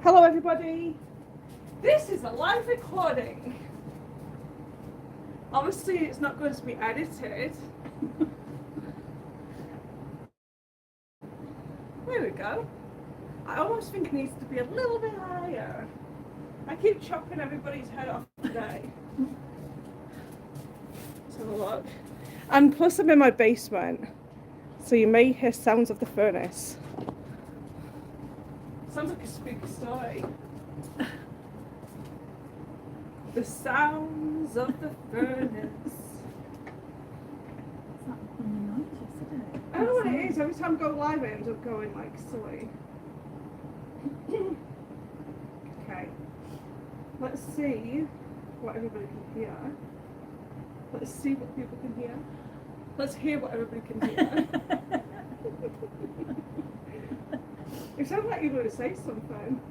Hello everybody, this is a live recording. Obviously it's not going to be edited. There we go. I almost think it needs to be a little bit higher. I keep chopping everybody's head off today. Let's have a look. And plus I'm in my basement, so you may hear sounds of the furnace. Sounds like a spooky story. The sounds of the furnace. It's not funny noises, is it? I don't know what it is. Every time I go live, I end up going like silly. Okay. Let's see what everybody can hear. Let's see what people can hear. Let's hear what everybody can hear. It sounds like you're going to say something.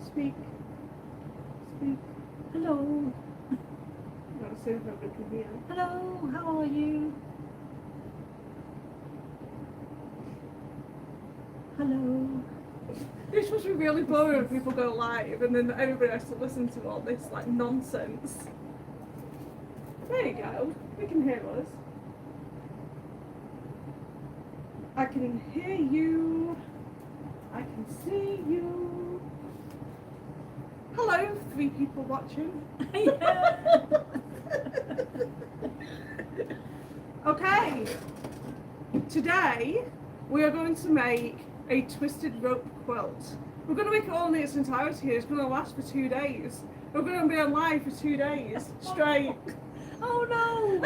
Speak. Speak. Hello. Let's see if everybody can hear. Hello, how are you? Hello. It's supposed to be really boring when people go live and then everybody has to listen to all this like nonsense. There you go. We can hear us. I can hear you. I can see you. Hello, 3 people watching. Okay. Today we are going to make a twisted rope quilt. We're going to make it all in its entirety. It's going to last for 2 days. We're going to be on live for 2 days straight. Oh no!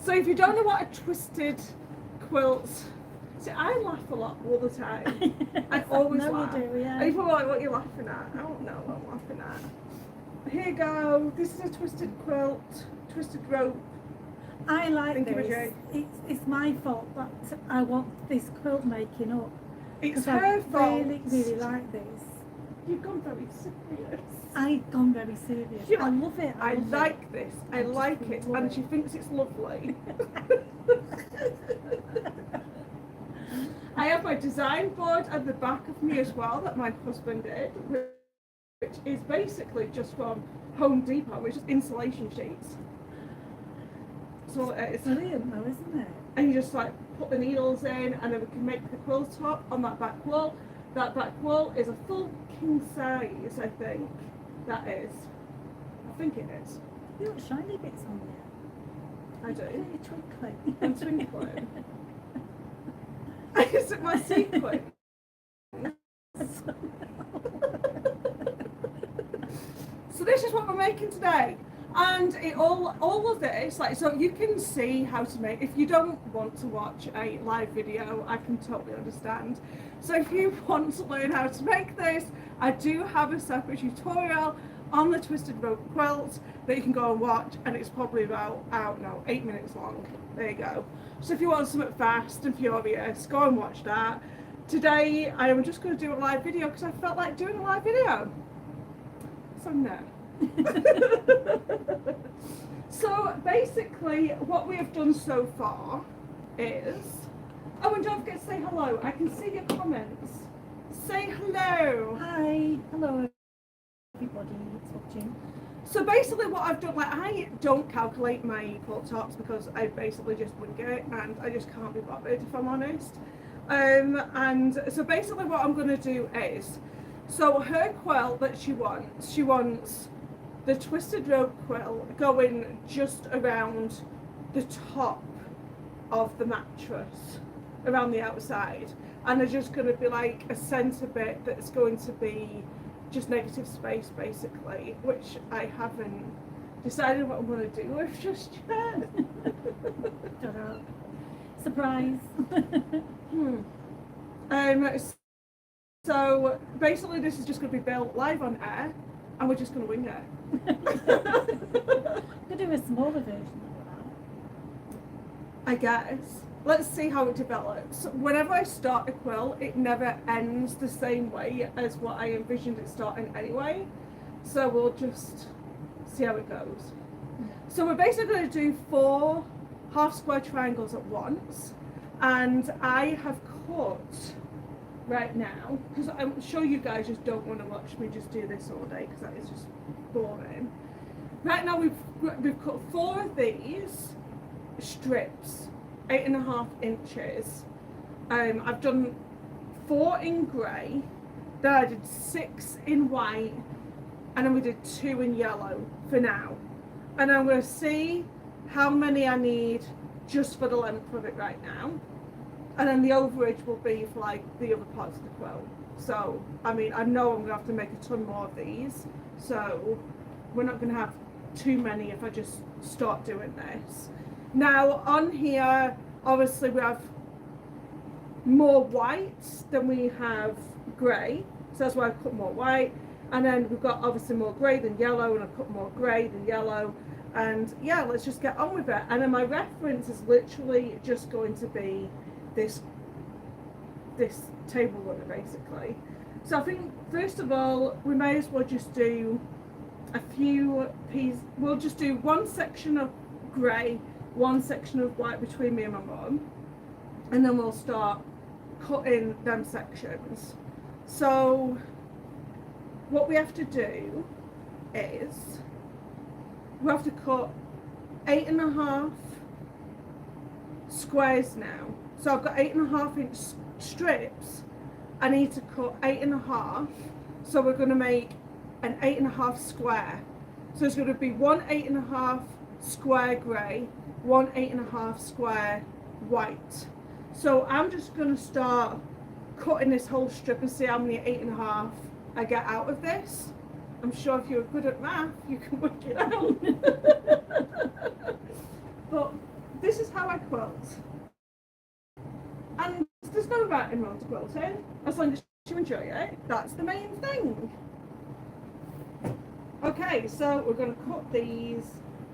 So if you don't know what a twisted quilt, see, I laugh a lot all the time. I always laugh. You do, yeah. And people are like, what are you laughing at? I don't know what I'm laughing at. Here you go. This is a twisted quilt, twisted rope. I like Thank you, this. Jay. It's my fault that I want this quilt making up. It's 'Cause her I fault. really like this. You've gone very serious. I've gone very serious. You're I like, love it. I love like it. this. I just like it. love And it. she thinks it's lovely. I have my design board at the back of me as well that my husband did, which is basically just from Home Depot, which is insulation sheets. So it's Brilliant though, isn't it? and you just like put the needles in, and then we can make the quilt top on that back wall. That back wall is a full king size, I think. That is. I think it is. You got shiny bits on there. I do. You're twinkling. I'm twinkling. Is it my sequin? So this is what we're making today, and it all of this, like, so you can see how to make. If you don't want to watch a live video, I can totally understand. So if you want to learn how to make this, I do have a separate tutorial on the twisted rope quilt that you can go and watch, and it's probably about, I don't know, 8 minutes long. There you go. So if you want something fast and furious, go and watch that. Today I am just going to do a live video because I felt like doing a live video. So no. So basically what we have done so far is, oh, and don't forget to say hello. I can see your comments. Say hello. Hi. Hello everybody that's watching. So basically what I've done, like, I don't calculate my quilt tops because I basically just wing it and I just can't be bothered, if I'm honest. And so basically what I'm going to do is, so her quilt that she wants the twisted rope quilt going just around the top of the mattress, around the outside. And there's just going to be like a centre bit that's going to be just negative space basically, which I haven't decided what I'm going to do with just yet. Don't know. Surprise. So basically this is just going to be built live on air and we're just going to wing it. I'm going to do do a smaller version of that. I guess. Let's see how it develops. Whenever I start a quilt, it never ends the same way as what I envisioned it starting anyway. So we'll just see how it goes. So we're basically going to do 4 half square triangles at once. And I have cut right now, because I'm sure you guys just don't want to watch me just do this all day, because that is just boring. Right now we've cut 4 of these strips, 8.5 inches. I've done 4 in grey, then I did 6 in white, and then we did 2 in yellow for now. And I'm going to see how many I need just for the length of it right now. And then the overage will be for like the other parts of the quilt. So, I mean, I know I'm going to have to make a ton more of these. So, we're not going to have too many if I just start doing this. Now, on here, obviously we have more white than we have grey. So that's why I've cut more white. And then we've got obviously more grey than yellow, and I've cut more grey than yellow. And yeah, let's just get on with it. And then my reference is literally just going to be this table runner basically. So I think first of all we may as well just do a few pieces. We'll just do one section of grey, one section of white between me and my mum, and then we'll start cutting them sections. So what we have to do is we have to cut 8.5 squares now. So I've got 8.5 inch strips. I need to cut 8.5. So we're going to make an 8.5 square. So it's going to be 1 8.5 square grey, 1 8.5 square white. So I'm just going to start cutting this whole strip and see how many 8.5 I get out of this. I'm sure if you're good at math, you can work it out. But this is how I quilt. And there's no right and wrong to quilting, as long as you enjoy it. That's the main thing. Okay, so we're going to cut these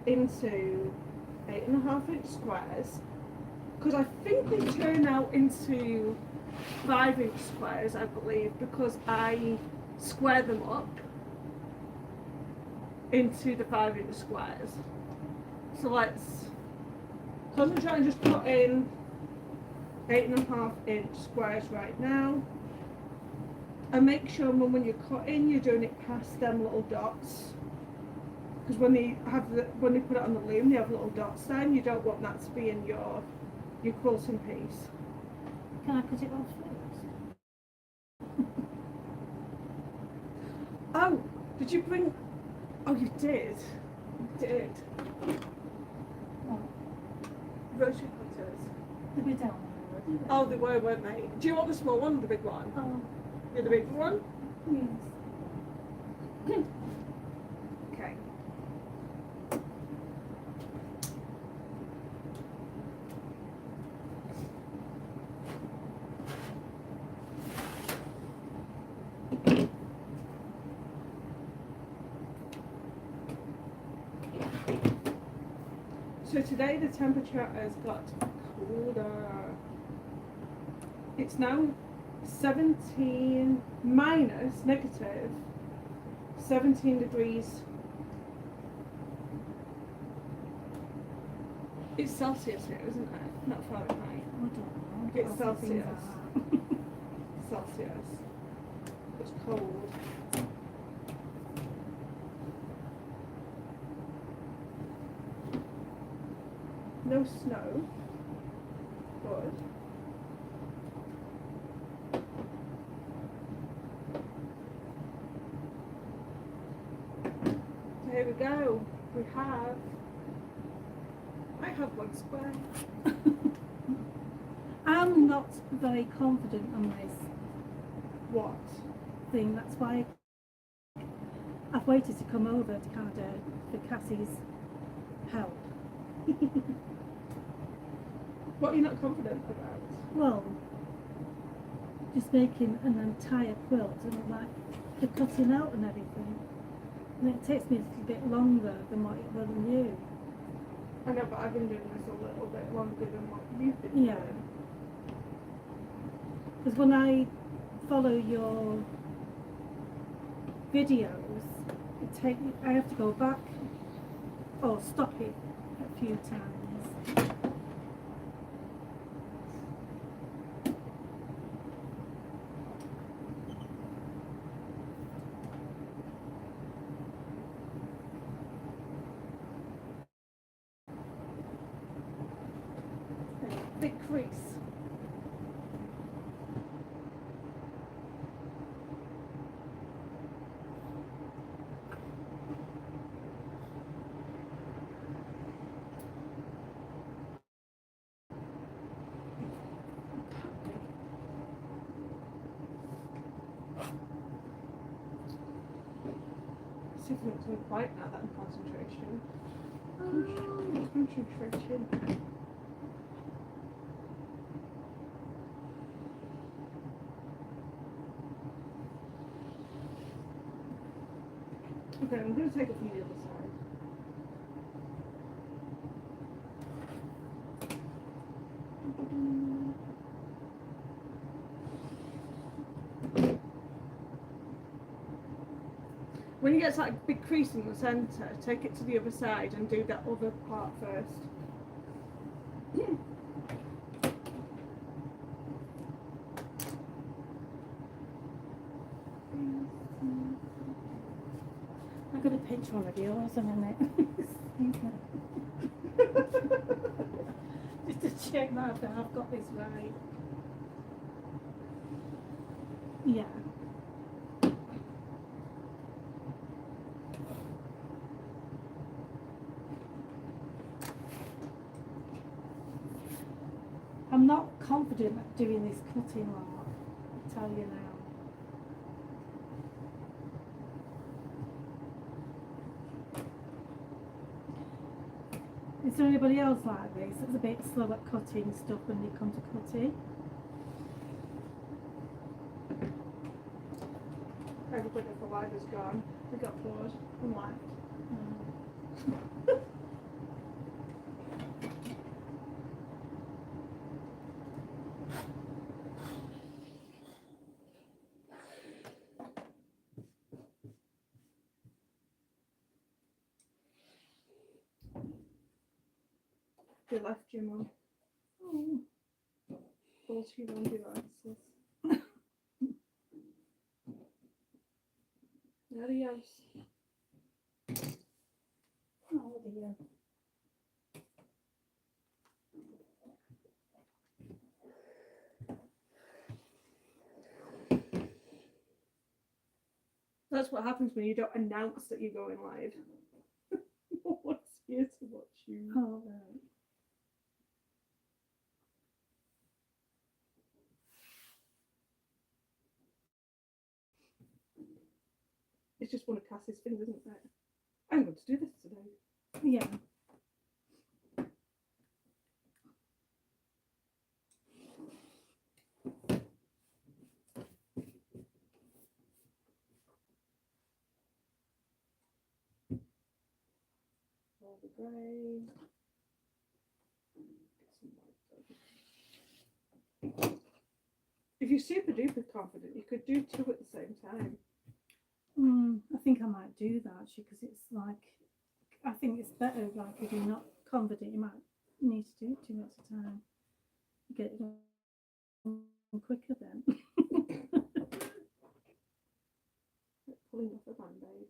into 8.5 inch squares, because I think they turn out into 5 inch squares, I believe, because I square them up into the 5 inch squares. So let's concentrate and just put in 8.5 inch squares right now, and make sure, Mum, when you're cutting, you're doing it past them little dots, because when they put it on the loom, they have little dots there, and you don't want that to be in your quilting piece. Can I cut it off first? Oh, did you bring? Oh, you did. You did. What? Rotary cutters. They were down there, Oh, they were, weren't they? Do you want the small one or the big one? Oh, Yeah, the big one? yes. Okay. So today the temperature has got colder. It's now 17 minus negative 17 degrees. It's Celsius here, isn't it? Not Fahrenheit. I don't know. It's Lots of things Celsius. like that. Celsius. It's cold. No snow. Good. So here we go. I have one square. I'm not very confident on this What? thing. That's why I've waited to come over to Canada for Cassie's help. What are you not confident about? Well, just making an entire quilt and like the cutting out and everything. And it takes me a little bit longer than what it will you. I know, but I've been doing this a little bit longer than what you've been Yeah. doing. Because when I follow your videos, I have to go back or stop it a few times. Big crease. See if it's not quite now that in concentration. Concentration. Okay, I'm going to take it from the other side. When you get to that big crease in the centre, take it to the other side and do that other part first. I'm going to pinch one of yours in a minute. Just to check that I've got this right. Yeah. I'm not confident at doing this cutting lot, I tell you now. Is there anybody else like this that's a bit slow at cutting stuff when they come to cutting? Everybody at the live is gone. We got bored and left. They left you, Mum. Oh. Faulty on devices. Adios. Oh dear. That's what happens when you don't announce that you're going live. No one's here to watch you. Oh, right. It's just one of Cassie's things, isn't it? I'm going to do this today. Yeah. All the grey. If you're super duper confident, you could do two at the same time. I think I might do that actually, because it's like, I think it's better, like if you're not confident, you might need to do two at a time. Get it done quicker then. Pulling off a band-aid.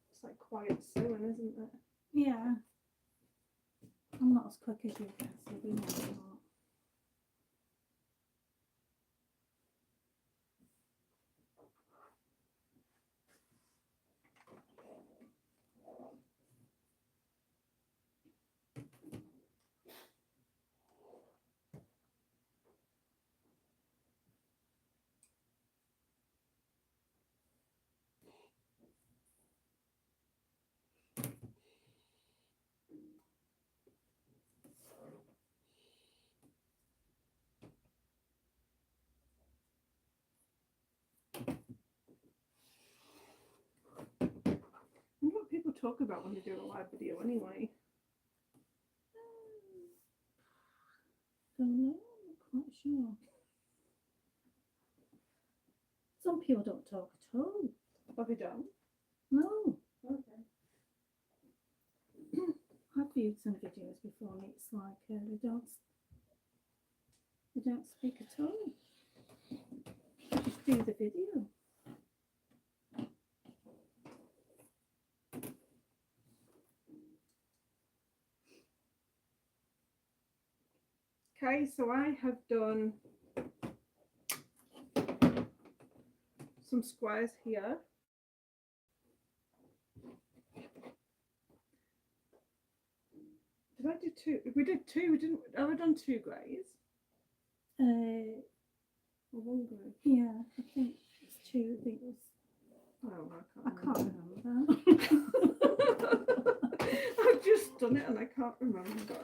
It's like quiet sewing, isn't it? Yeah. I'm not as quick as you, Cassie. We know you're not. talk about when they do a live video anyway? Don't know, I'm not quite sure. Some people don't talk at all. Oh, they don't? No. Okay. I've viewed some videos before and it's like they don't speak at all. They just do the video. Okay, so I have done some squares here. Did I do two? We did two, we didn't. Have I done two greys? Or one grey? Yeah, I think it's two. I think it was. Oh, I I can't remember. I've just done it and I can't remember.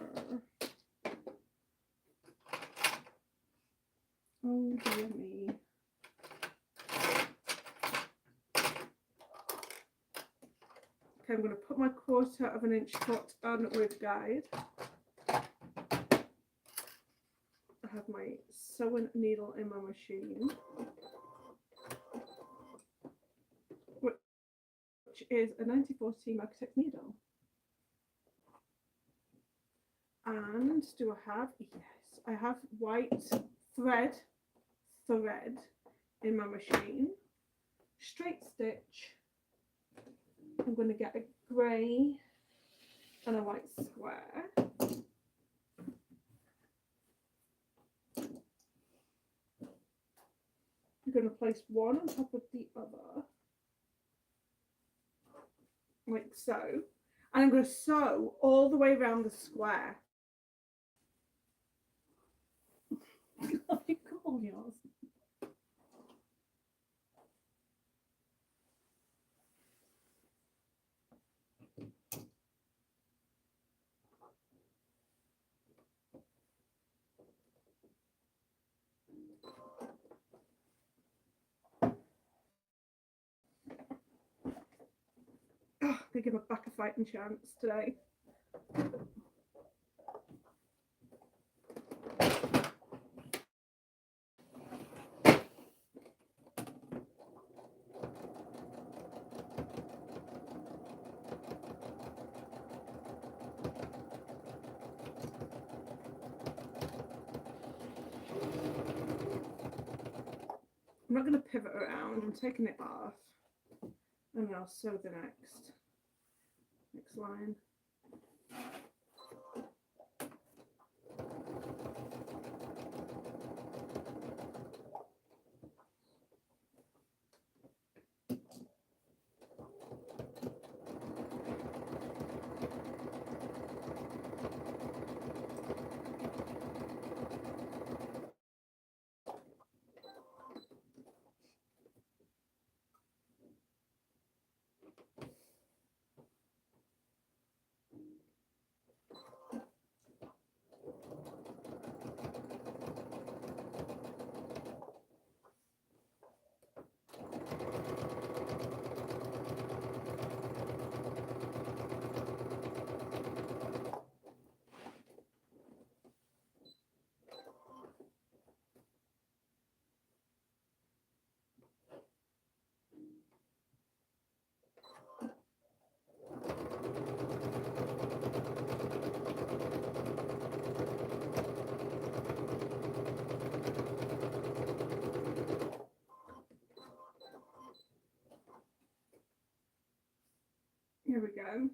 Oh dear me. Okay, I'm going to put my 1/4 of an inch cut on with guide. I have my sewing needle in my machine, which is a 9014 Architect needle. And do I have? Yes, I have white thread in my machine. Straight stitch. I'm going to get a grey and a white square. I'm going to place one on top of the other, like so. And I'm going to sew all the way around the square. Come on, yours. Oh, they give my back a fighting chance today. I'm not going to pivot around. I'm taking it off, and then I'll sew the next line. Here we go.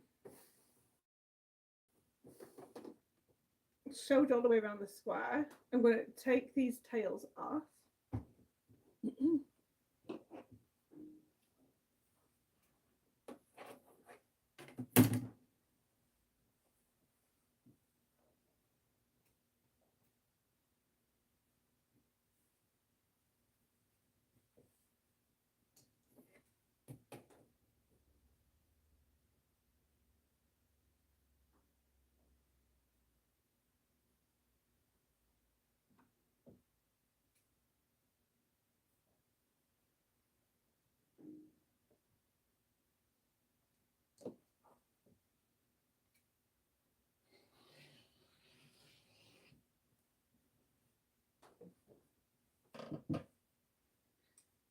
Sewed all the way around the square. I'm going to take these tails off.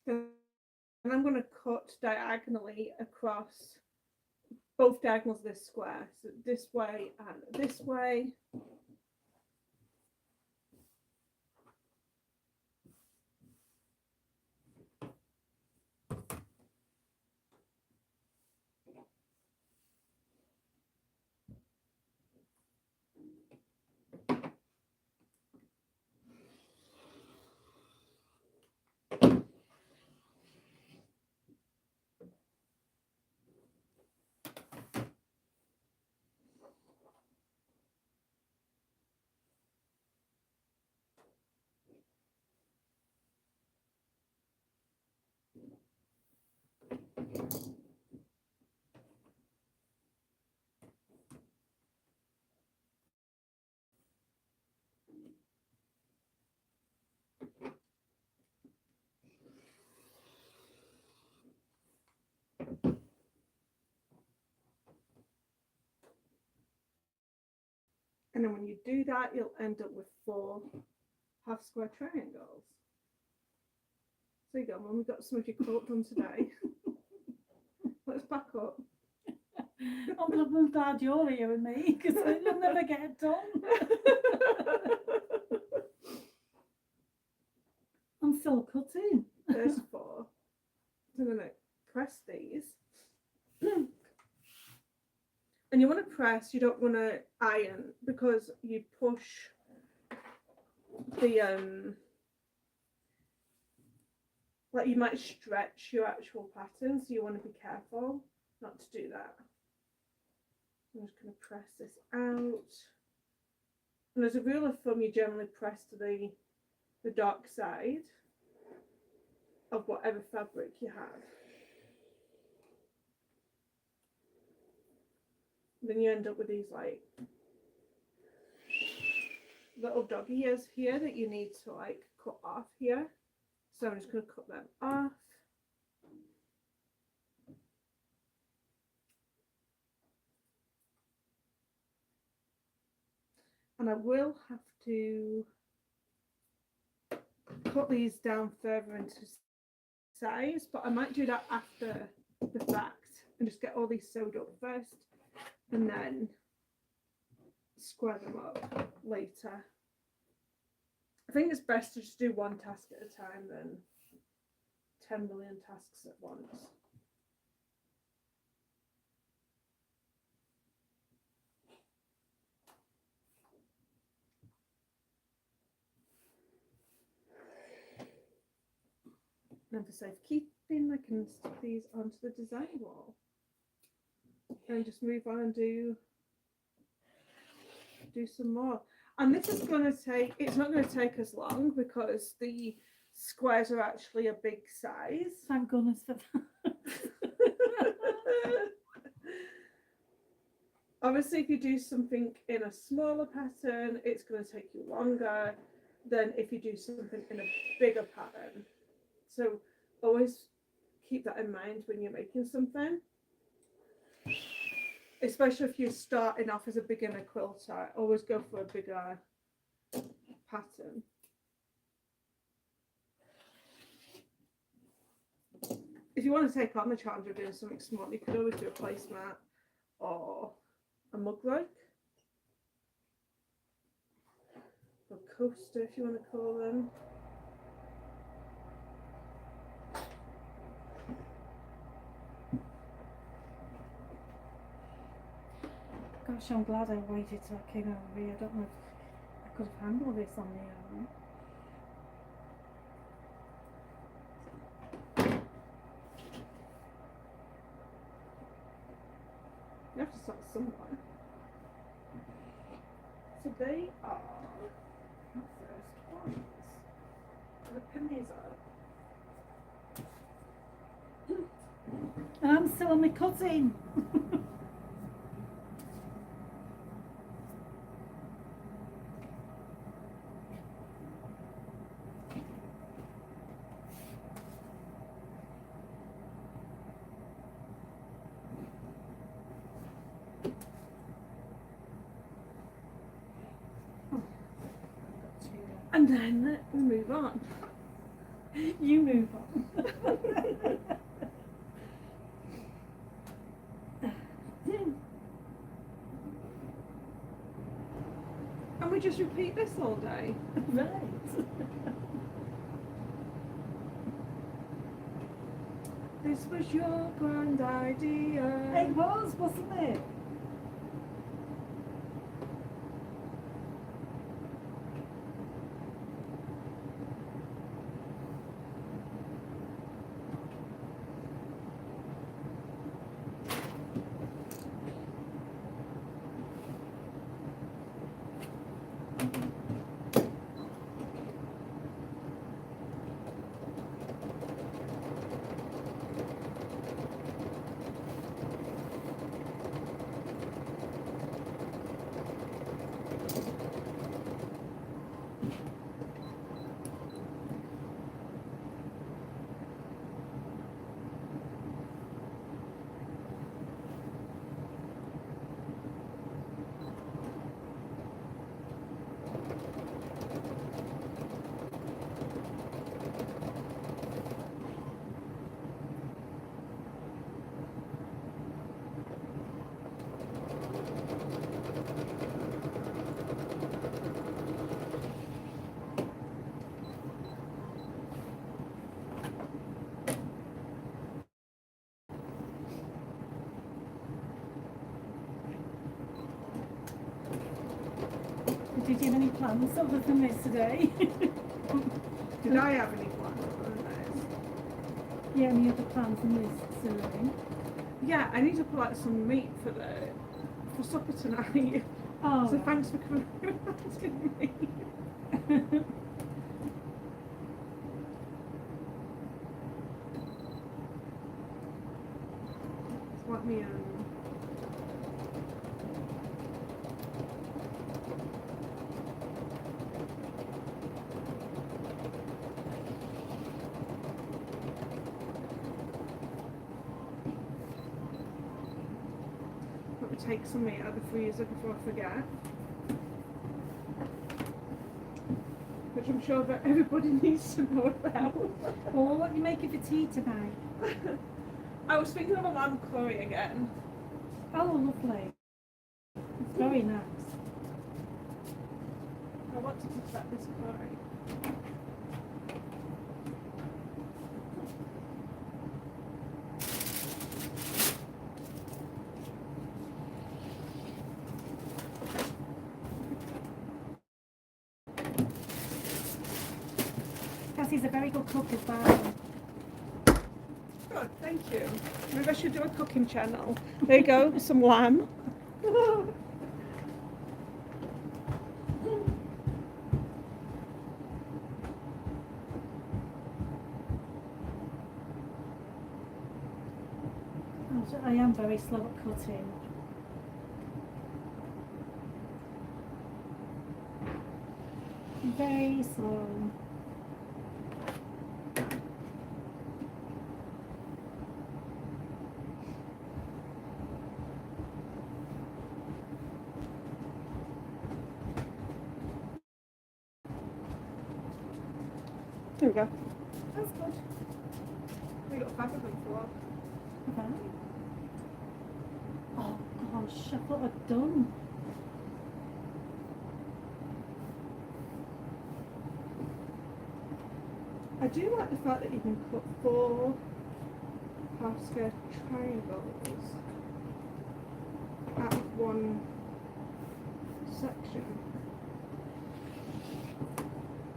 Then I'm going to cut diagonally across both diagonals of this square, so this way and this way. And then when you do that, you'll end up with 4 half square triangles. So you go, Mum, we've got some of your quilt done today. Let's back up. I'm glad you're here with me because you'll never get it done. I'm still cutting. There's 4. So I'm going to press these. And you want to press, you don't want to iron because you push the like you might stretch your actual pattern, so you want to be careful not to do that. I'm just going to press this out. And as a rule of thumb, you generally press to the dark side of whatever fabric you have. Then you end up with these like little doggy ears here that you need to like cut off here. So I'm just going to cut them off. And I will have to cut these down further into size, but I might do that after the fact and just get all these sewed up first and then square them up later. I think it's best to just do one task at a time than 10 million tasks at once. And for safekeeping, I can stick these onto the design wall and just move on and do some more. And this is going to take, it's not going to take as long because the squares are actually a big size. Thank goodness for that. Obviously, if you do something in a smaller pattern, it's going to take you longer than if you do something in a bigger pattern. So always keep that in mind when you're making something. Especially if you're starting off as a beginner quilter, always go for a bigger pattern. If you want to take on the challenge of doing something small, you could always do a placemat or a mug rug, or coaster if you want to call them. Gosh, I'm glad I waited till I came over here. I don't know if I could have handled this on my own. You have to start somewhere. So they are the first ones. I'm going to pin these up. And I'm still on my cutting. And then we move on. You move on. And we just repeat this all day. Right. This was your grand idea. It was, wasn't it? Did you have any plans other than this today? Did I have any plans on this? Yeah, any other plans than this, Celine? Yeah, I need to pull out some meat for supper tonight. Oh, So right. thanks for coming and asking me. Let me take some meat out of the freezer before I forget. Which I'm sure that everybody needs to know about. Well, what are you making for tea tonight? I was thinking of a lamb curry again. Oh, lovely. It's very nice. I want to perfect this curry. Cassie's a very good cook as well. Good, thank you. Maybe I should do a cooking channel. There you go, some lamb. I am very slow at cutting. Very slow. There we go. That's good. We got 5 of them for us. Okay. Oh gosh, I thought I'd done. I do like the fact that you can cut 4 half-square triangles out of one section.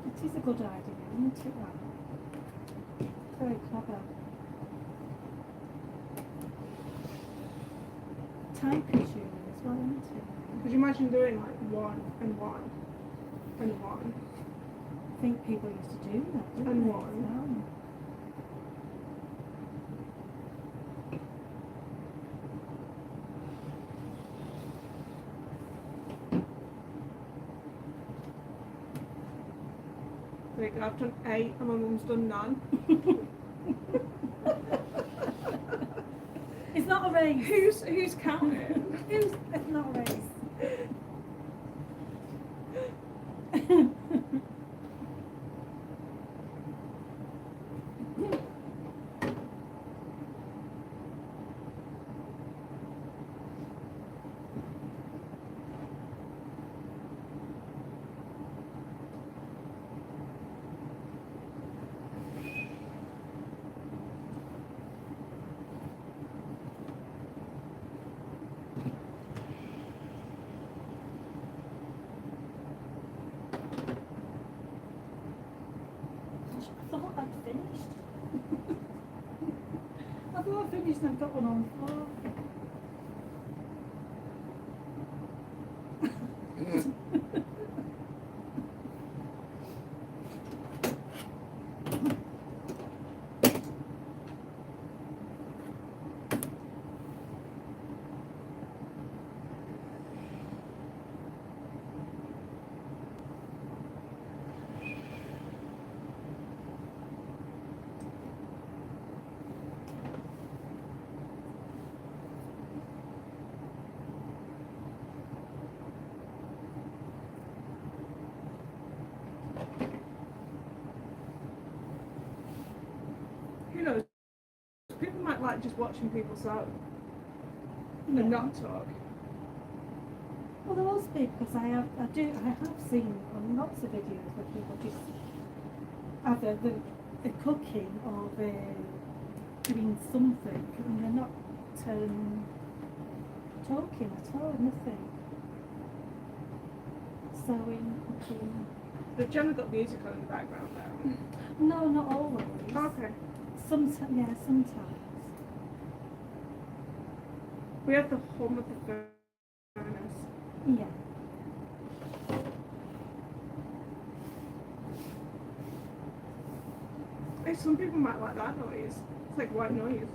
It is a good idea, isn't it? That? Very clever. Time consuming as well, isn't it? Could you imagine doing like 1 and 1 and 1? I think people used to do that, didn't And they? one. There you go, I've done 8 and my mum's done none. It's not a race. Who's counting? It's not a race. only reason I've got one on floor. Who knows? People might like just watching people sew Yeah. and not talk. Well, there must be, because I have seen on lots of videos where people just either they're cooking or they're doing something and they're not talking at all, nothing. Sewing, cooking. They've generally got music on in the background though. No, not always. Okay. Sometimes. We have the hum of the furnace. Yeah. Hey, some people might like that noise. It's like white noise.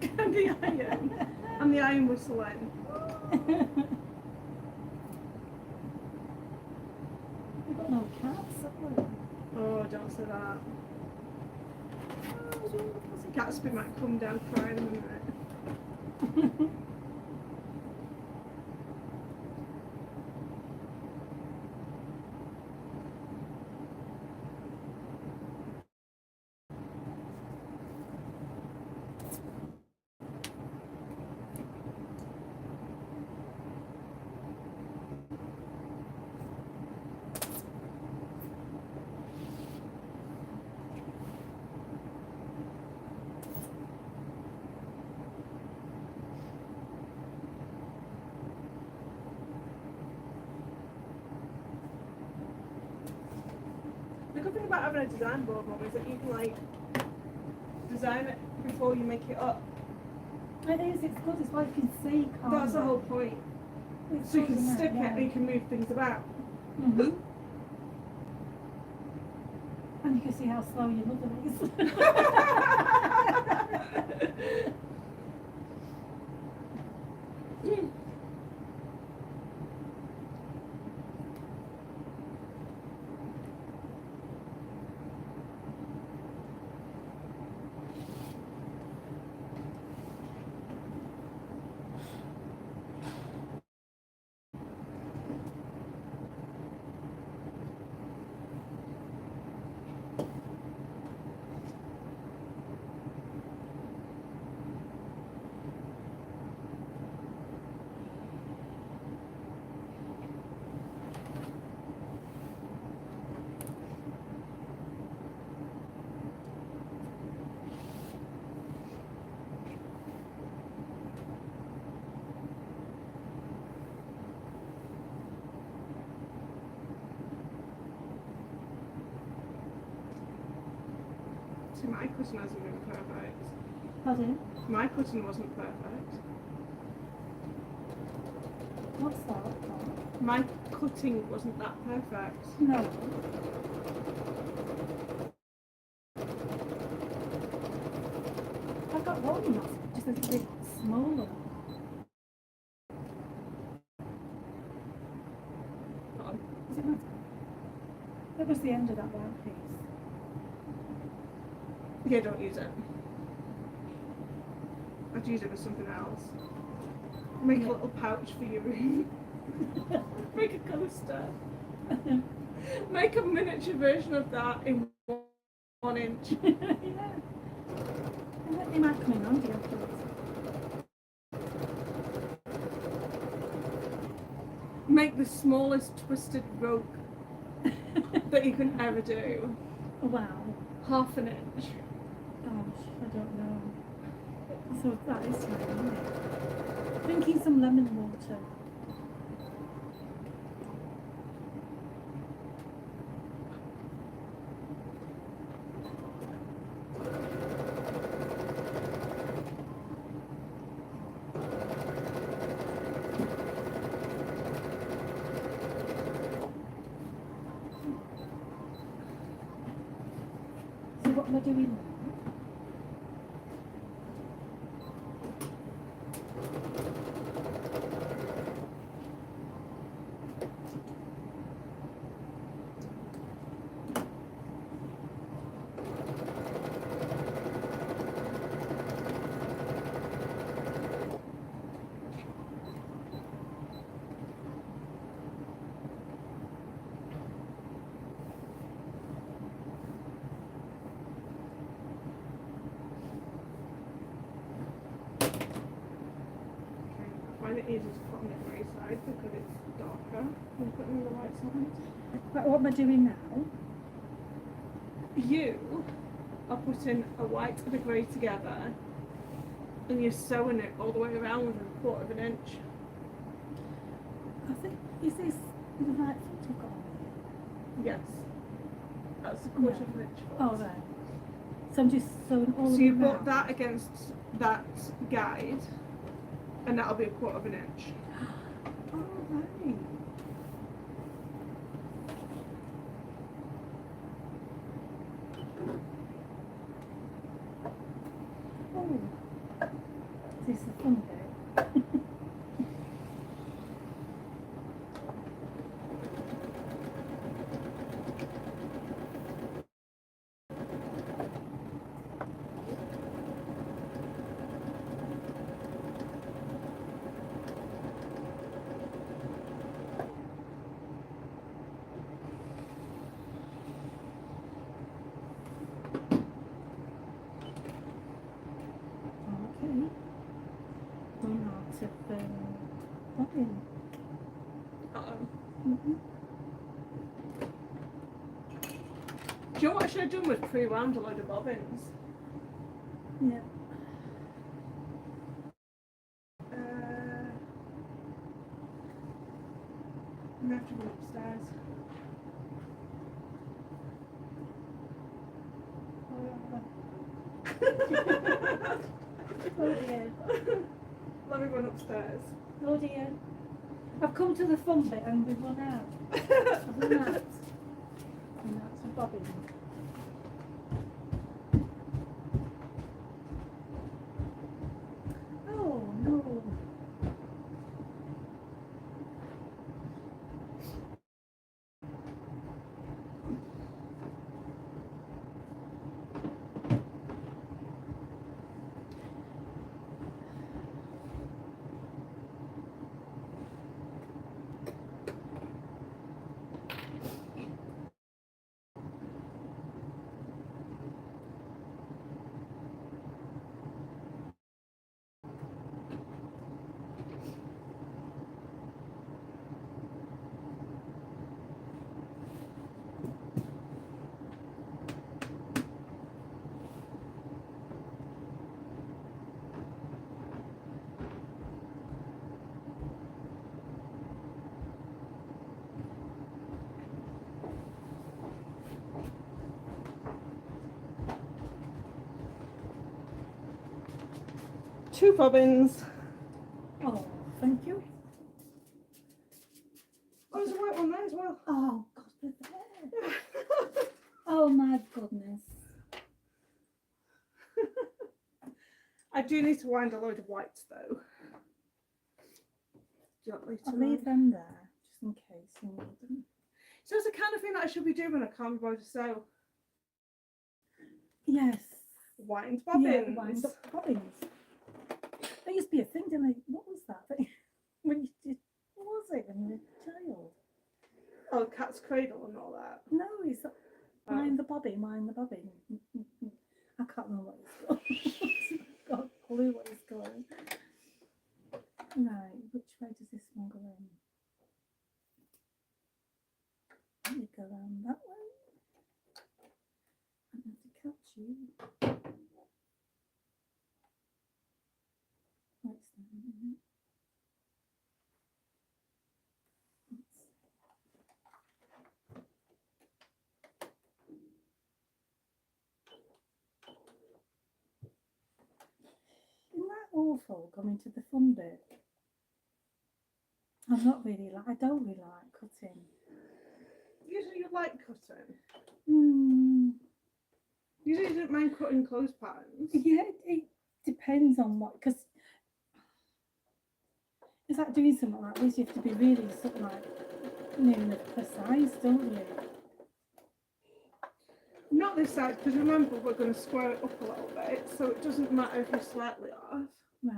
It is, isn't it? And the iron whistling. We've got no cats, have we? Oh, don't say that. Gatsby might come down crying in a minute. The good thing about having a design board, Mum, is that you can like design it before you make it up. It is, it's good, it's like you can see, can't That's the you? whole point. It's So you good, can isn't stick it yeah. and you can move things about. Mhm. And you can see how slow your mother is. See, my cutting hasn't been perfect. Pardon? My cutting wasn't perfect. What's that? My cutting wasn't that perfect. No. I've got one that's just a bit smaller. Does it matter? That was the end of that white piece. Yeah, don't use it. I'd use it for something else. Make a little pouch for your room. Make a coaster. Make a miniature version of that in 1 inch. Yeah. They might come in handy afterwards. Make the smallest twisted rope that you can ever do. Wow. 1/2 an inch. Gosh, I don't know. So that is right, isn't it? Drinking some lemon water. So what am I doing now? I find it easier to put on the grey side because it's darker than putting on the white side. Right, what am I doing now? You are putting a white and a grey together and you're sewing it all the way around with 1/4 inch. I think, is this the right foot I've got on? Yes. That's 1/4 inch. Oh, right. So I'm just sewing all So the way you put around. that against that guide and that'll be 1/4 inch. Oh, right. Oh, this is the fun bit. Okay. Run out of bobbin. Uh-oh. Mm-hmm. Do you know what I should have done was pre-wound a load of bobbins? Yeah. I'm gonna have to run upstairs. Oh dear. Let me run upstairs. Oh dear. I've come to the fun bit and we've run out. I've run out. And that's a bobbin. Oh no. Two bobbins. Oh, thank you. Oh, there's a white one there as well. Oh, God, the there. Oh, my goodness. I do need to wind a load of whites though. Gently to I'll leave them there, just in case you need them. So it's the kind of thing that I should be doing. I can't be bothered to sew. Yes. Wind bobbins. Yeah, wind up bobbins. There used to be a thing, didn't there? What was that? When you did, what was it when you were a child? Oh, cat's cradle and all that. No, it's mind the bobbin, mind the bobbin. catch you. What's that? Isn't that awful coming to the fun bit? I don't really like cutting. Usually you like cutting. Usually you don't mind cutting clothes patterns. Yeah, it depends on what, because it's like doing something like this, you have to be really sort of like, precise, don't you? Not this side, because remember we're going to square it up a little bit, so it doesn't matter if you're slightly off. Right.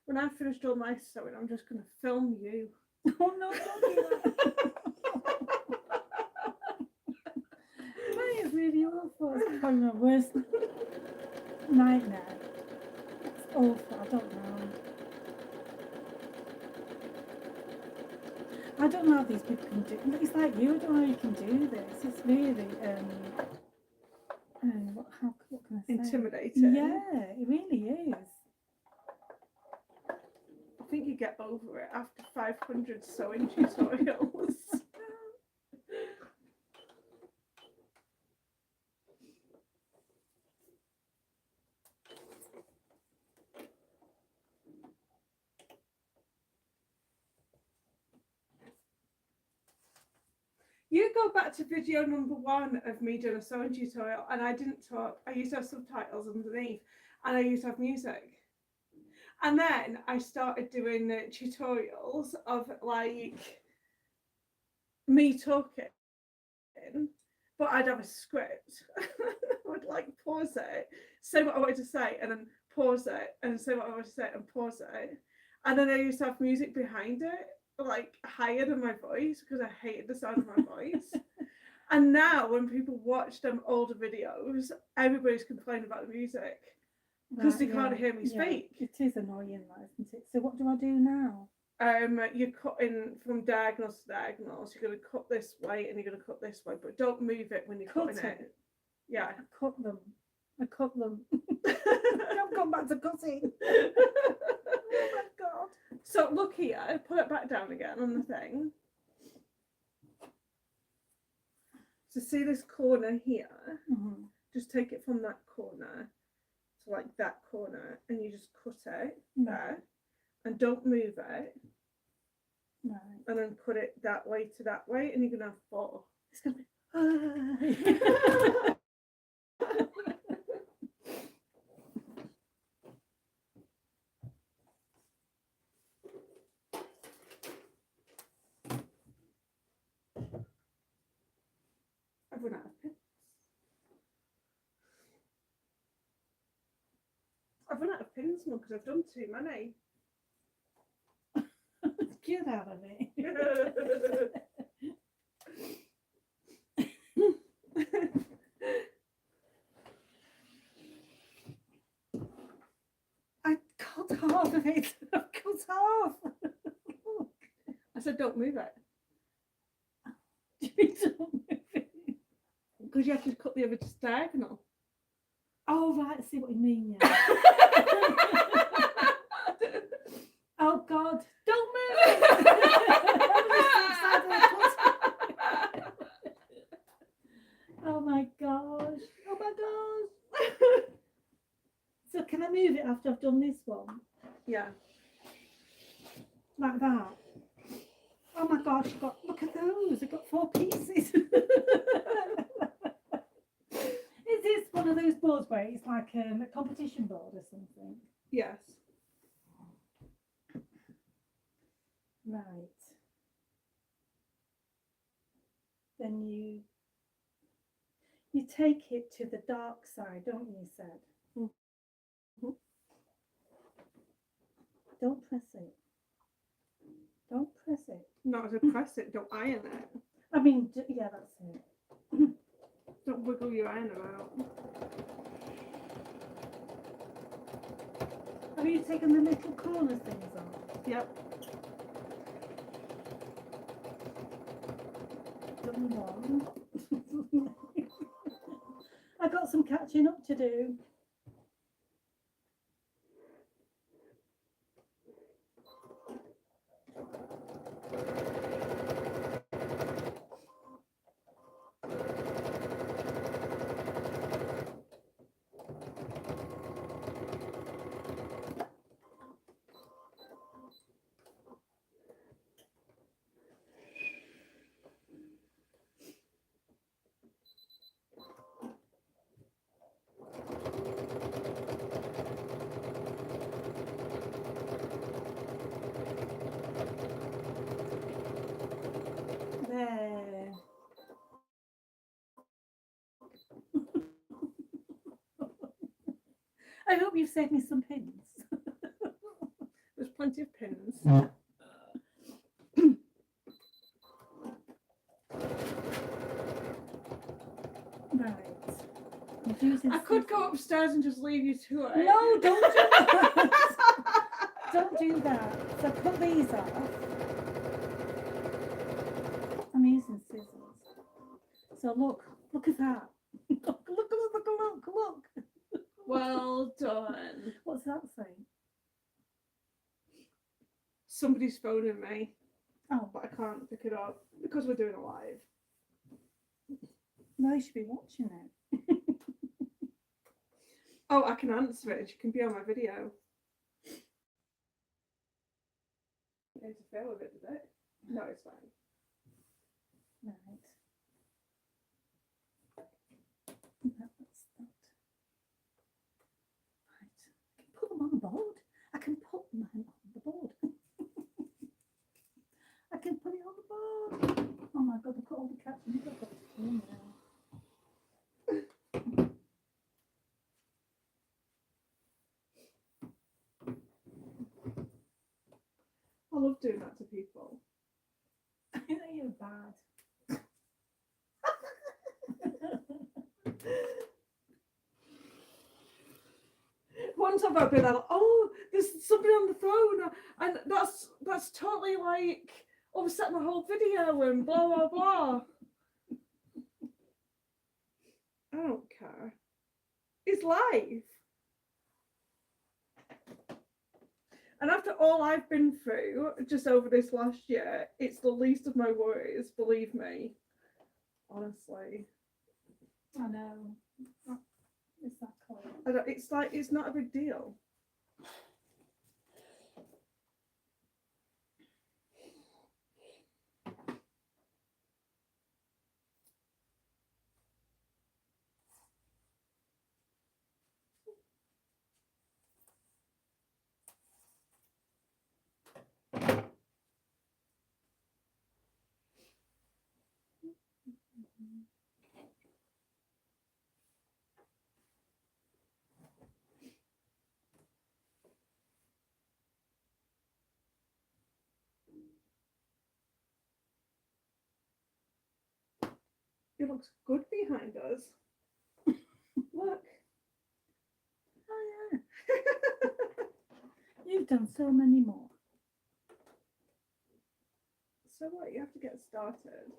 When I've finished all my sewing, I'm just going to film you. Oh no, don't do that. That is really awful. It's probably my worst nightmare. It's awful. I don't know. I don't know how these people can do. It's like you. I don't know how you can do this. It's really what can I say? Intimidating. Yeah, it really is. I think you get over it after 500 sewing tutorials. You go back to video number 1 of me doing a sewing tutorial, and I didn't talk. I used to have subtitles underneath, and I used to have music. And then I started doing tutorials of like me talking, but I'd have a script. I would like pause it, say what I wanted to say, and then pause it, and say what I wanted to say, and pause it. And then I used to have music behind it, like higher than my voice, because I hated the sound of my voice. And now when people watch them older videos, everybody's complaining about the music. Because they can't hear me speak. It is annoying, that, isn't it? So what do I do now? You're cutting from diagonals to diagonals. You're going to cut this way and you're going to cut this way, but don't move it when you're cutting it. Yeah. I cut them. Don't come back to cutting. Oh my God. So look here, put it back down again on the thing. So see this corner here? Mm-hmm. Just take it from that corner to like that corner, and you just cut it there, and don't move it. Right. And then cut it that way to that way, and you're gonna have 4. It's gonna be. I've run out of pins. I've run out of pins now because I've done too many. Get out of it. I cut half of it. I've cut half. I said don't move it. Don't move it. Because you have to cut the other diagonal. Oh right, I see what you mean, yeah. Oh God, don't move it. Oh my gosh. Oh my gosh. So can I move it after I've done this one? Yeah. Like that. Oh my gosh, look at those. I've got 4 pieces. Is this one of those boards where it's like a competition board or something? Yes. Right. Then you take it to the dark side, don't you, said? Mm-hmm. Don't press it. Don't press it. Not to press it, don't iron it. I mean, yeah, that's it. Don't wiggle your iron about. Have you taken the little corner things off? Yep. Done one. I got some catching up to do. There. I hope you've saved me some pins. There's plenty of pins. Right. I'm using I could scissors. go upstairs and just leave you to it. No, don't do that. Don't do that. So cut these off. I'm using scissors. So look at that. Look. Well done. What's that say? Somebody's phoning me, Oh, but I can't pick it up because we're doing a live. no, you should be watching it. Oh, I can answer it. She can be on my video. It interfere with it, did it? No, it's fine. Right. No, that's not. Right. I can put them on the board. I can put mine on the board. I can put it on the board. Oh my god, I've got all the cats in the book. I love doing that to people. You're bad. Once I've been like, oh, there's somebody on the phone, and that's totally like upset my whole video and blah blah blah. I don't care. It's life. And after all I've been through just over this last year, it's the least of my worries, believe me. Honestly. I know. Exactly. It's like, it's not a big deal. It looks good behind us. Look. Oh yeah. You've done so many more. So what? You have to get started.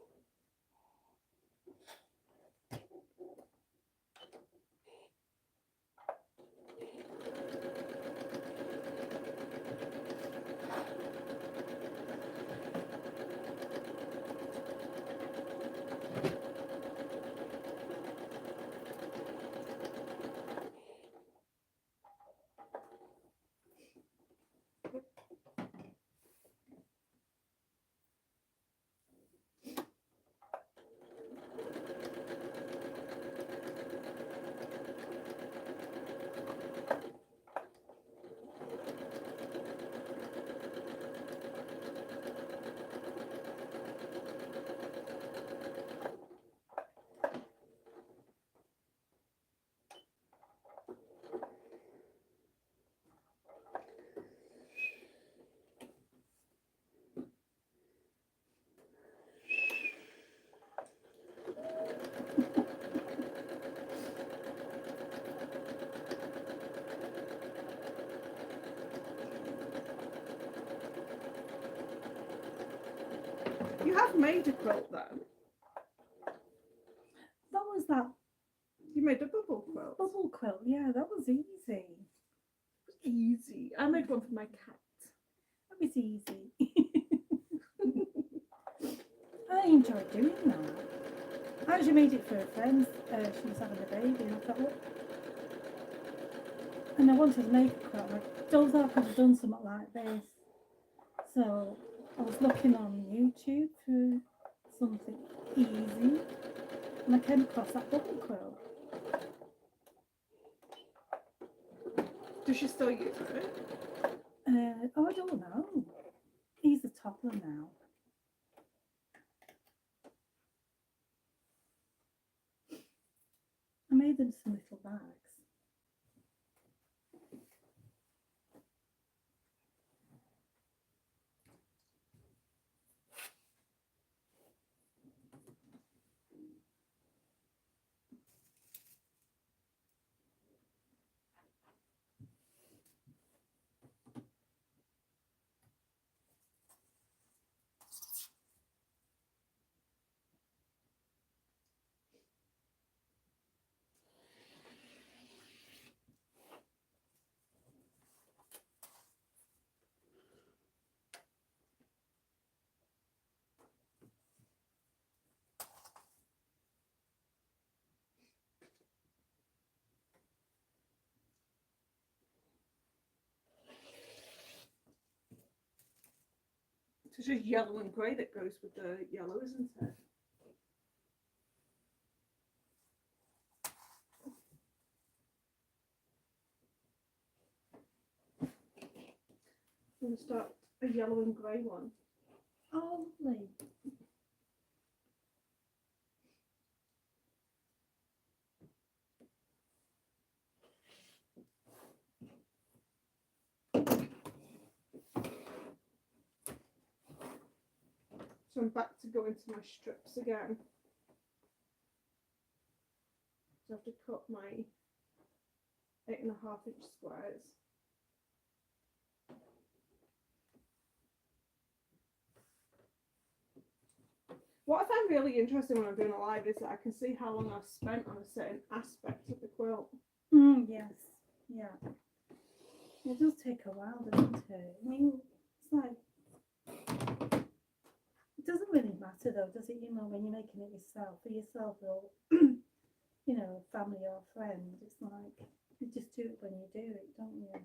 have made a quilt then. That was that You made a bubble quilt. bubble quilt. Yeah, that was easy. Easy. I made one for my cat. That was easy. I enjoyed doing that. I actually made it for a friend. She was having a baby, and I thought, look. And I wanted to make a quilt. I don't think I could have done something like this. So I was looking on YouTube for something easy, and I came across that bubble quilt. Does she still use it? Oh, I don't know. He's a toddler now. I made them some little bags. It's just yellow and grey that goes with the yellow, isn't it? I'm going to start a yellow and grey one. Oh, lovely. So I'm back to go into my strips again. So I have to cut my 8.5 inch squares. What I find really interesting when I'm doing a live is that I can see how long I've spent on a certain aspect of the quilt. Yes, yeah. It does take a while, doesn't it? I mean, it's like, it doesn't really matter though, does it? You know, when you're making it yourself, for yourself or, you know, family or friend, it's like, you just do it when you do it, don't you?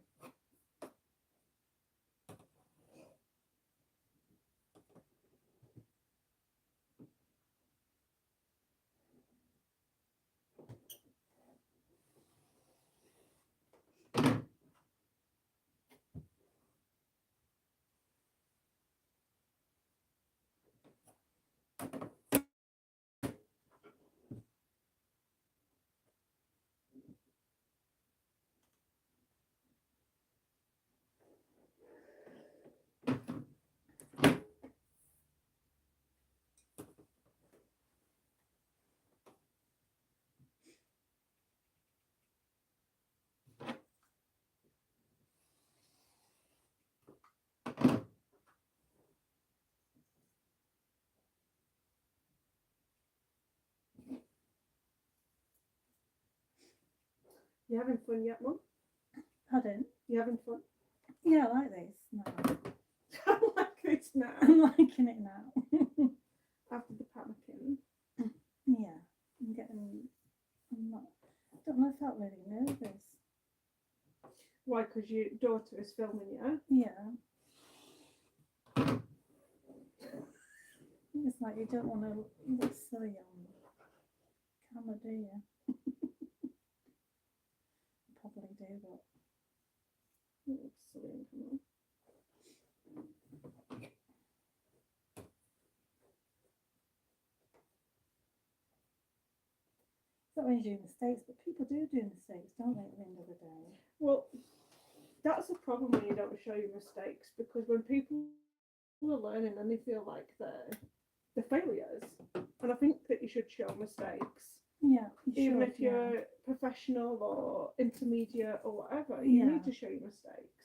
You having fun yet, Mum? Pardon? You having fun? Yeah, I like this now. I like it now. I'm liking it now. After the panicking. Yeah, I'm not, I don't know if I'm really nervous. Why? Because your daughter is filming you? Yeah. It's like you don't want to look silly on camera, do you? Probably do, but It looks silly on camera. it's not when you do mistakes, but people do mistakes, don't they, at the end of the day? Well, that's the problem when you don't show your mistakes, because when people are learning and they feel like they're failures, and I think that you should show mistakes. Yeah. Even should, if you're yeah. professional or intermediate or whatever, you Yeah. need to show your mistakes.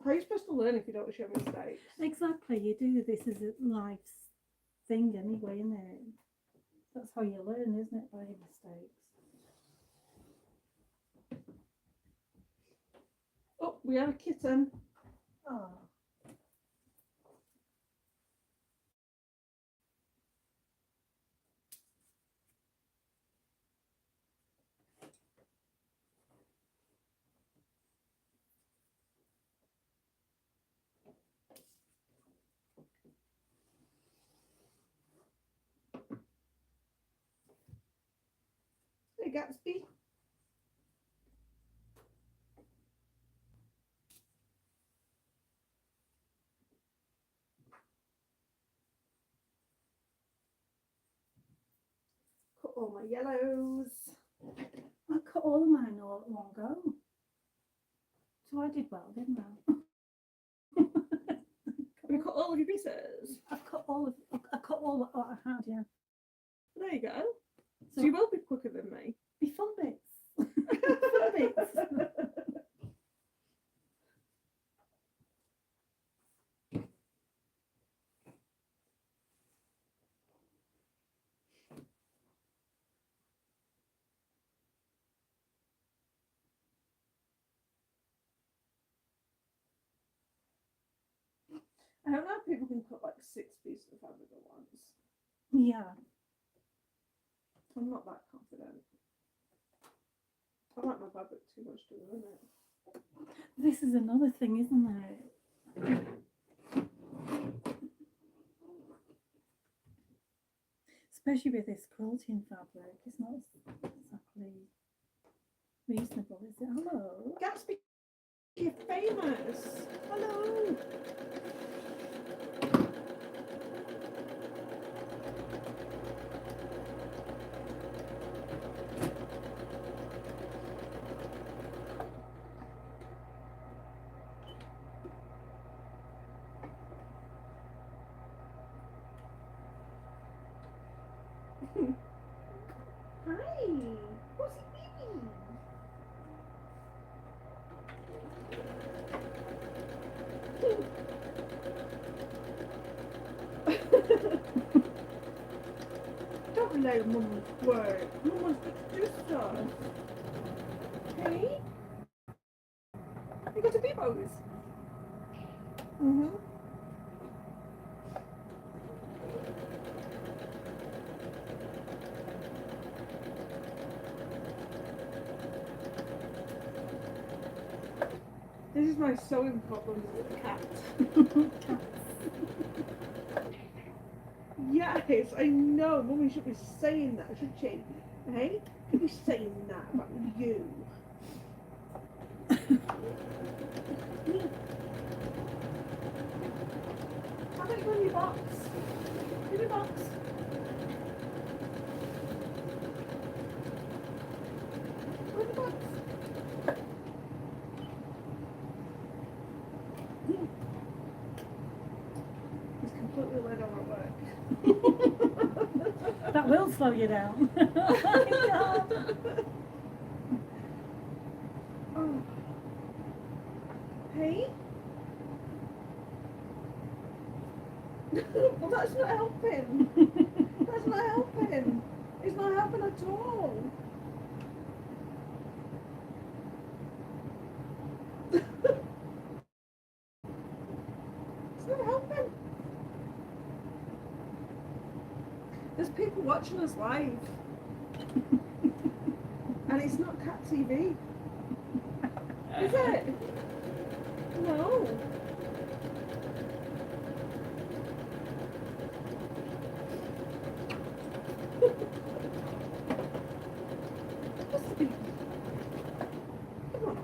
How are you supposed to learn if you don't show mistakes? Exactly, you do this as a life thing anyway, isn't it? That's how you learn, isn't it? By your mistakes. Oh, we have a kitten. Oh. Hey, Gatsby. Cut all my yellows. I cut all of mine all at one go. So I did well, didn't I? We cut all of your pieces. I cut all what I had, yeah. There you go. So So you will be quicker than me. be fun bits. Fun bits. I don't know if people can cut like 6 pieces of fabric at once. Yeah. I'm not that confident. I like my fabric too much to ruin it. This is another thing, isn't it? Especially with this quilting fabric, it's not exactly reasonable, is it? Hello. Gatsby, you're famous. Hello. Hi. What's he doing? Don't rely on Mum's word. Mum wants me to do stuff. Hey? You got a Bebo's? Mm-hmm. This is my sewing problem with the cat. Yes, I know. Mummy should be saying that, should she? Hey? Should be saying that about you. How about you go in your box? In your box. Go in the box. He's completely led on my work. That will slow you down. Oh my God. Oh. Hey? Well, that's not helping. That's not helping. It's not helping at all. It's not helping. There's people watching us live. And it's not Cat TV. Is it? No. Must be. Come on.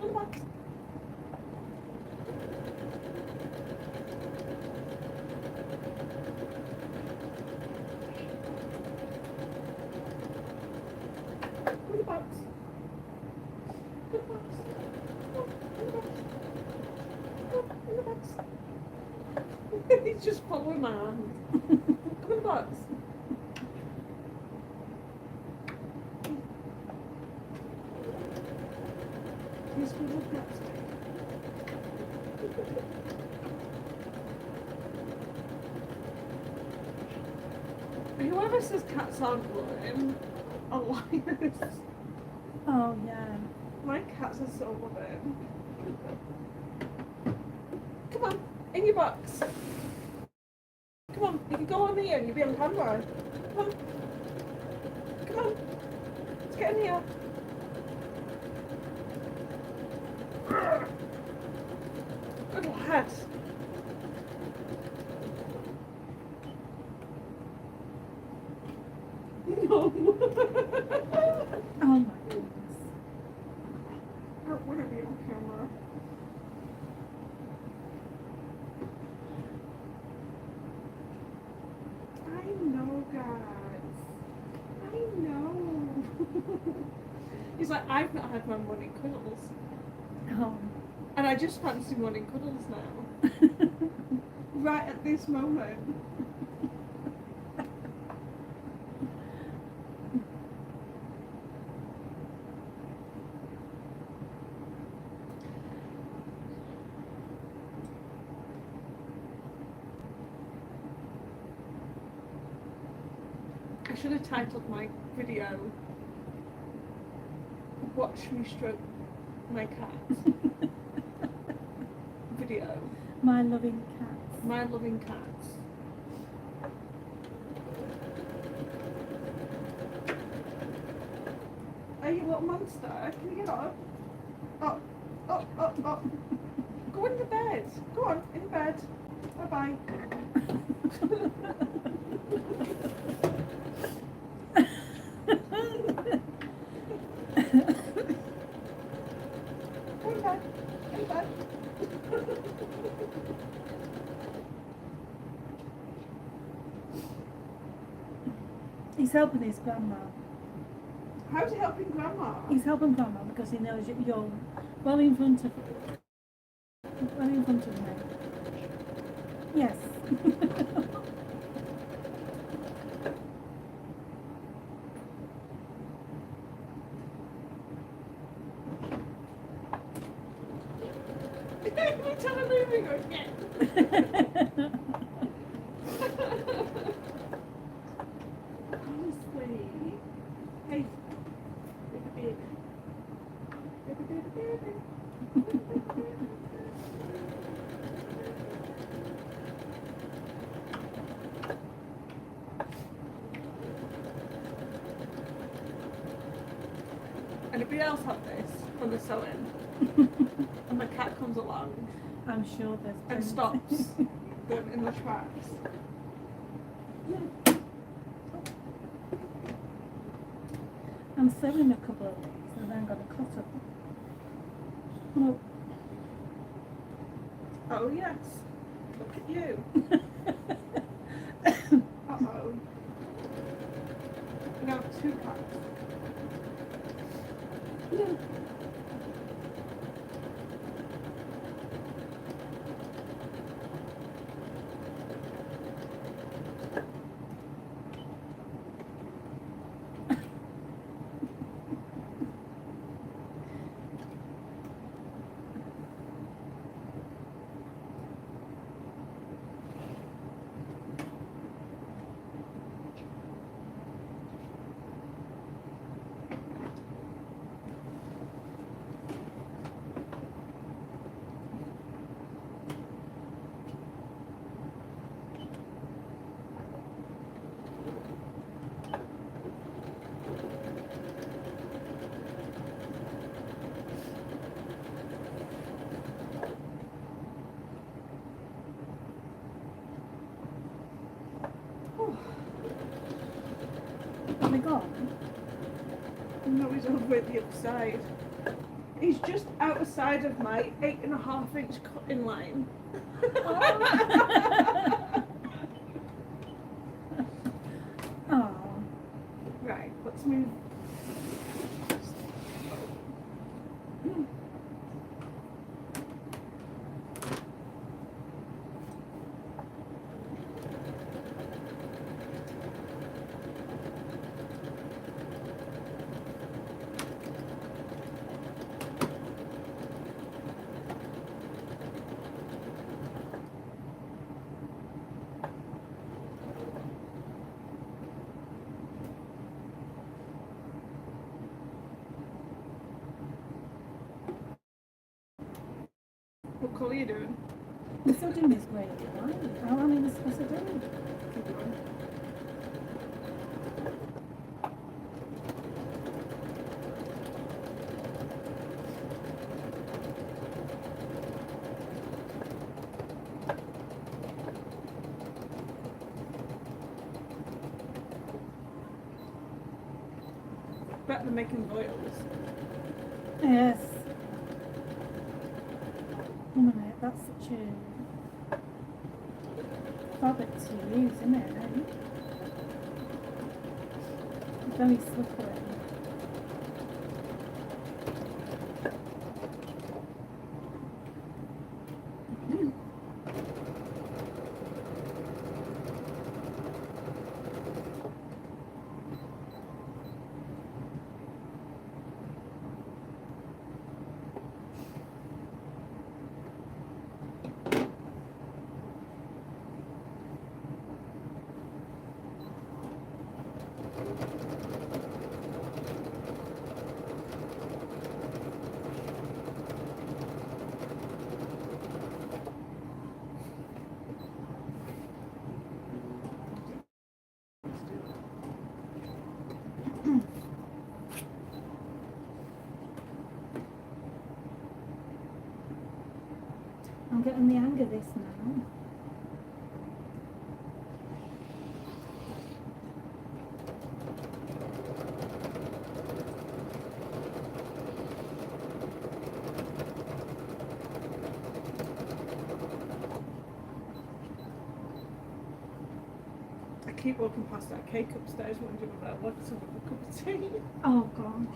Come on. In the box. In the box. Come in the box. Come in the box. He's just following my hand. Come in the box. We love Gatsby. Whoever says cats aren't loving are liars. Oh yeah. My cats are so loving. Come on, in your box. Come on, you can go on here and you'll be on camera. Come on. Come on. Let's get in here. Good lad. No. Oh my goodness. I don't want to be on camera. I know, guys. I know. He's like, I've not had my morning cuddles. Oh. And I just fancy morning cuddles now. Right at this moment. I should have titled my video, "Watch Me Stroke My Cat." Video. My loving cats. My loving cats. Are you a little monster? Can you get up? Up, up, up, up. Go in the bed. Go on, in bed. Bye bye. Go in bed. In bed. He's helping his grandma. How's it helping Grandma? He's helping grandma because he knows you're well in front of me. Yes. Every time I move, he goes, yeah. Honestly. Hey. Baby, baby. Baby, baby. Anybody else have this when they're sewing? And the cat comes along I'm sure there's and plenty. stops them in the tracks. I'm sewing a couple of these and then got a cut up. No. Oh yes. Look at you. Uh-oh. We now have two cats. Have they gone? No, he's over at the other side. He's just outside of my 8.5-inch cutting line. Oh. Right, let's move. colour are you doing? I'm still doing this grey and white. How am I supposed to do it? Better than making royals. Yes. Oh my God, that's such a fabric to use, isn't it? Very slippery. I'm getting the hang of this now. I keep walking past that cake upstairs wondering about what's up with a cup of tea. Oh gosh.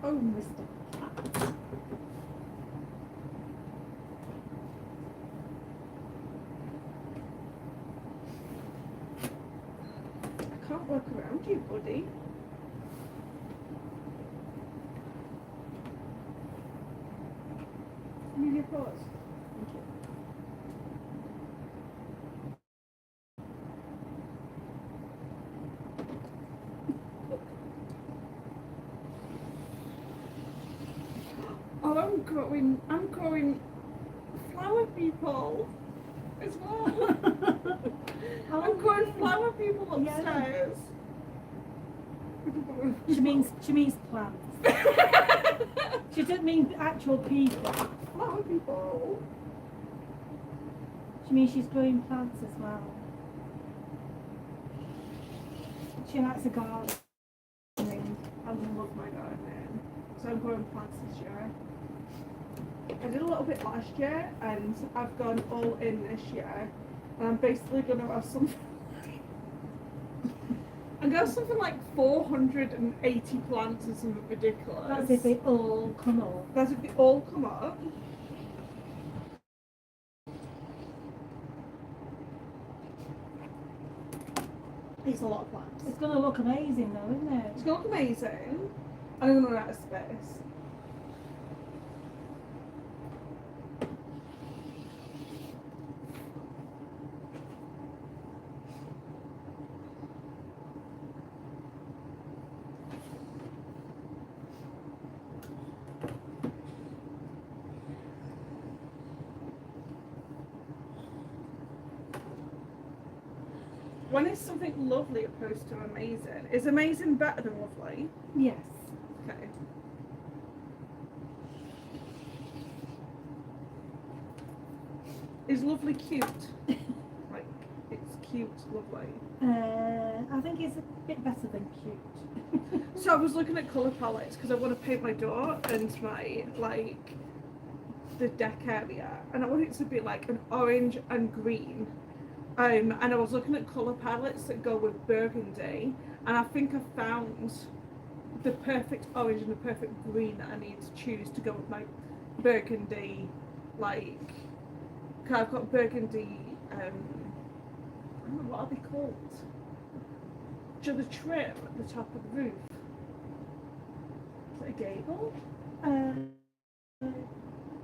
Oh, Mr. I can't work around you, buddy. Can you hear pause? Thank you. Oh, I'm growing flower people as well. I'm growing flower people upstairs. She means plants. She doesn't mean actual people. Flower people. She means she's growing plants as well. She likes a garden. I love my gardening. So I'm growing plants this year. I did a little bit last year and I've gone all in this year. And I'm basically going to have something. I'm going to have something like 480 plants or something ridiculous. That's if they all come up. That's if they all come up. It's a lot of plants. It's going to look amazing though, isn't it? It's going to look amazing. I'm going to run out of space. When is something lovely opposed to amazing? Is amazing better than lovely? Yes. Okay. Is lovely cute? Like, it's cute, lovely. I think it's a bit better than cute. So I was looking at colour palettes because I want to paint my door and my, like, the deck area. And I want it to be like an orange and green. And I was looking at colour palettes that go with burgundy, and I think I found the perfect orange and the perfect green that I need to choose to go with my burgundy, like, cause I've got burgundy I don't know, what are they called? The trim at the top of the roof. Is it a gable?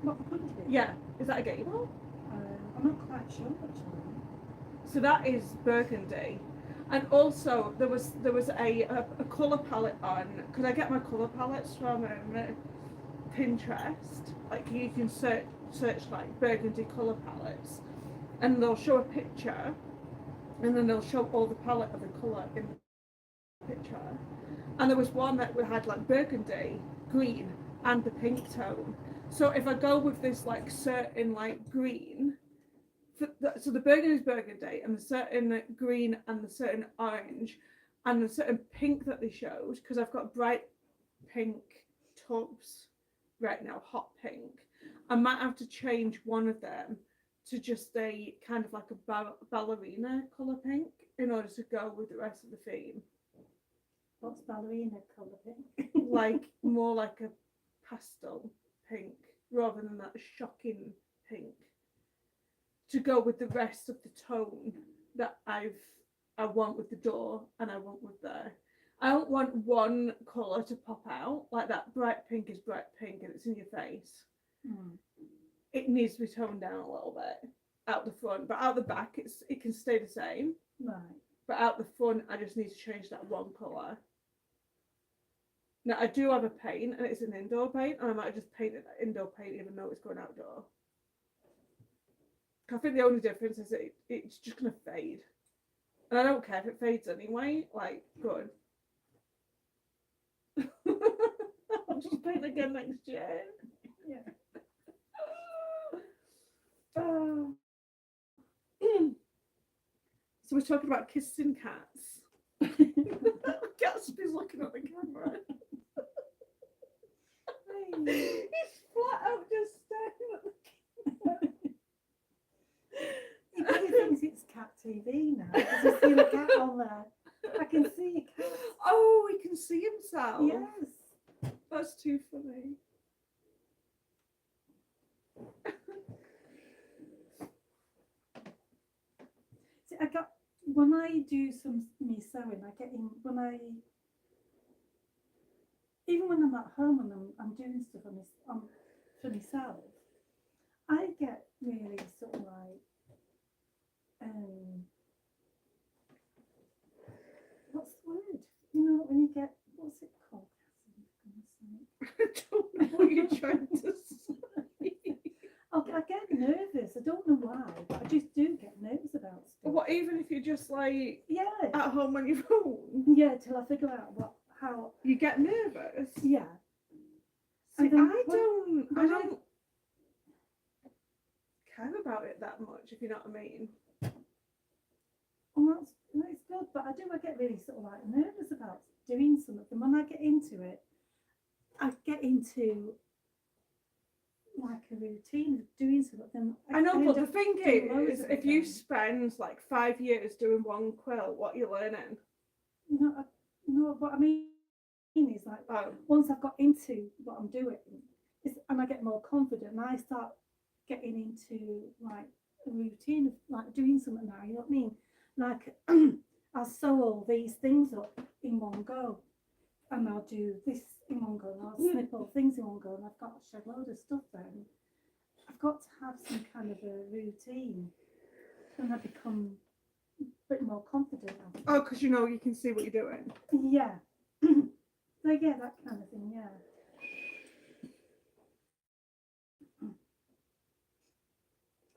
What the country? Yeah, is that a gable? I'm not quite sure actually. So that is burgundy. And also there was a colour palette on, because I get my colour palettes from Pinterest. Like you can search like burgundy colour palettes, and they'll show a picture, and then they'll show all the palette of the colour in the picture. And there was one that had like burgundy, green, and the pink tone. So if I go with this like certain like green, so the burgundy is burgundy, and the certain green, and the certain orange, and the certain pink that they showed, because I've got bright pink tubs right now, hot pink. I might have to change one of them to just a kind of like a ballerina colour pink in order to go with the rest of the theme. What's ballerina colour pink? Like more like a pastel pink rather than that shocking pink, to go with the rest of the tone that I want with the door and I want with there. I don't want one colour to pop out, like that bright pink is bright pink and it's in your face. Mm. It needs to be toned down a little bit out the front, but out the back it can stay the same. Right. But out the front I just need to change that one colour. Now I do have a paint, and it's an indoor paint, and I might just paint it that indoor paint even though it's going outdoor. I think the only difference is that it's just going to fade. And I don't care if it fades anyway, like, good. I'll just paint again next year. Yeah. So we're talking about kissing cats. Gatsby's looking at the camera. He's flat out just staring at the camera. He probably thinks it's cat TV now, because he's seen a cat on there. I can see a cat. Oh, he can see himself. Yes. That's too funny. See, when I do some me sewing, I get in even when I'm at home and I'm doing stuff for myself, I get really sort of like what's the word? You know, when you get, what's it called? I don't know what you're trying to say. I get nervous. I don't know why, but I just do get nervous about stuff. What, even if you're just like Yeah. at home on your phone? Yeah, till I figure out how. You get nervous? Yeah. See, And then I don't care about it that much, if you know what I mean. Well, that's good, but I get really sort of like nervous about doing something. And when I get into it, I get into like a routine of doing something. I know, but the thing is, if you then. spend like 5 years doing one quilt, what are you learning? No, what I mean is like Oh. once I've got into what I'm doing, and I get more confident, and I start getting into like a routine of like doing something now. You know what I mean? Like I'll sew all these things up in one go, and I'll do this in one go, and I'll snip all things in one go, and I've got a shed load of stuff then. I've got to have some kind of a routine, and I become a bit more confident. Oh, because you know you can see what you're doing. Yeah. So yeah, that kind of thing, yeah.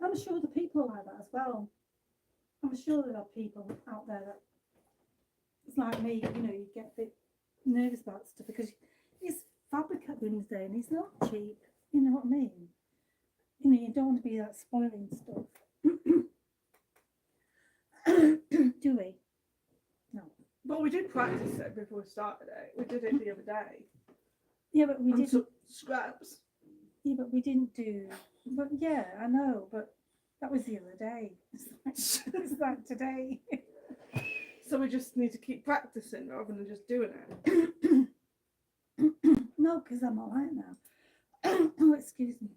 I'm sure the people are like that as well. I'm sure there are people out there that it's like me, you know, you get a bit nervous about stuff because it's fabric at the end of the day and it's not cheap, you know what I mean? You know, you don't want to be like spoiling stuff. Do we? No. But we did practice it before we started it. We did it the other day. Yeah, but we On didn't. Scraps. Yeah, but we didn't do. But yeah, I know. But that was the other day. It's like today. So we just need to keep practicing rather than just doing it. No, because I'm all right now. Oh, excuse me.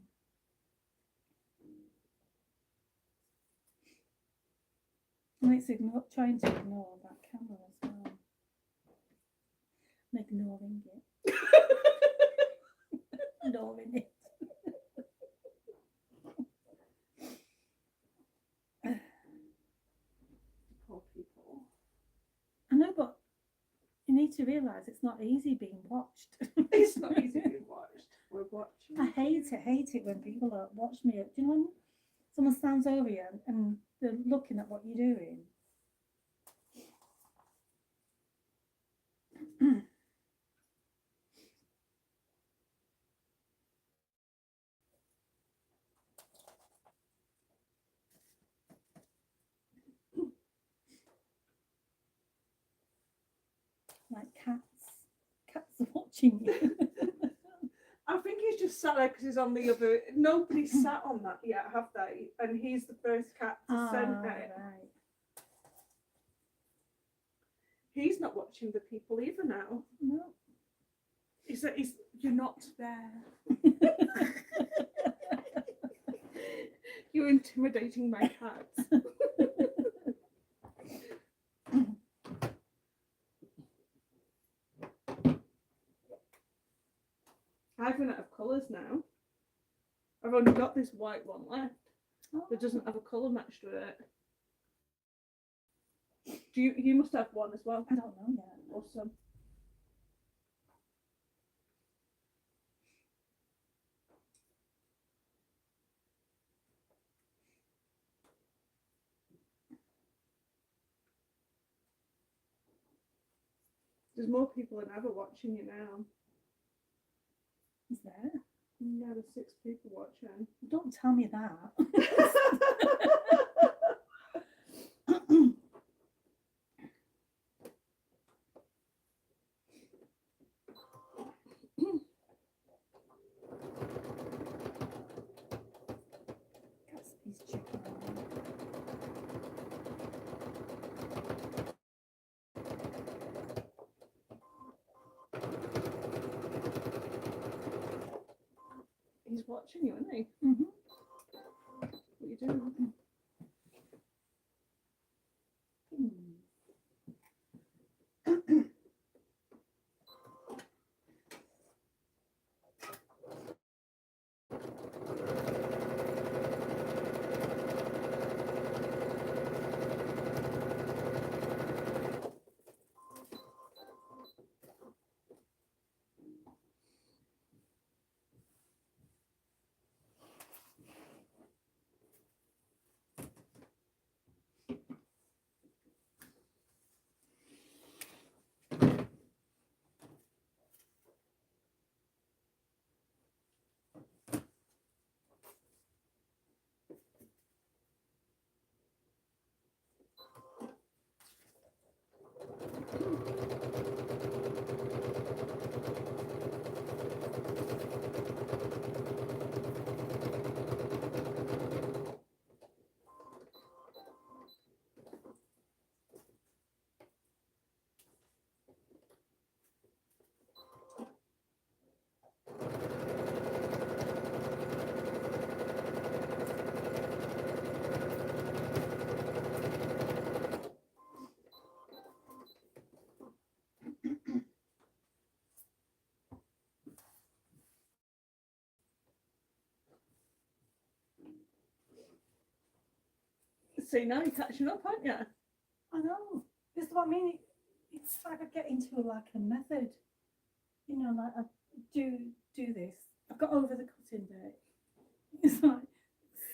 And it's trying to ignore that camera as well. I'm ignoring it. Ignoring it. Poor people. I know, but you need to realise it's not easy being watched. It's not easy being watched. We're watching. I hate it when people watch me. Do you know when someone stands over you and they're looking at what you're doing? Like cats. Cats are watching you. I think he's just sat there because he's on the other. Nobody's sat on that yet, have they? And he's the first cat to send it. Right. He's not watching the people either now. No. He's you're not there. You're intimidating my cats. I've run out of colours now. I've only got this white one left. That doesn't have a colour matched with it. Do you must have one as well? I don't know yet. Awesome. There's more people than ever watching you now. Is there? Yeah, there's 6 people watching. Don't tell me that. Gatsby's checking on me. He's watching you, isn't he? Mm-hmm. What are you doing? See, now you're catching up, aren't you? I know. This is what I mean. It's like I get into like a method. You know, like I do this. I've got over the cutting bit. It's like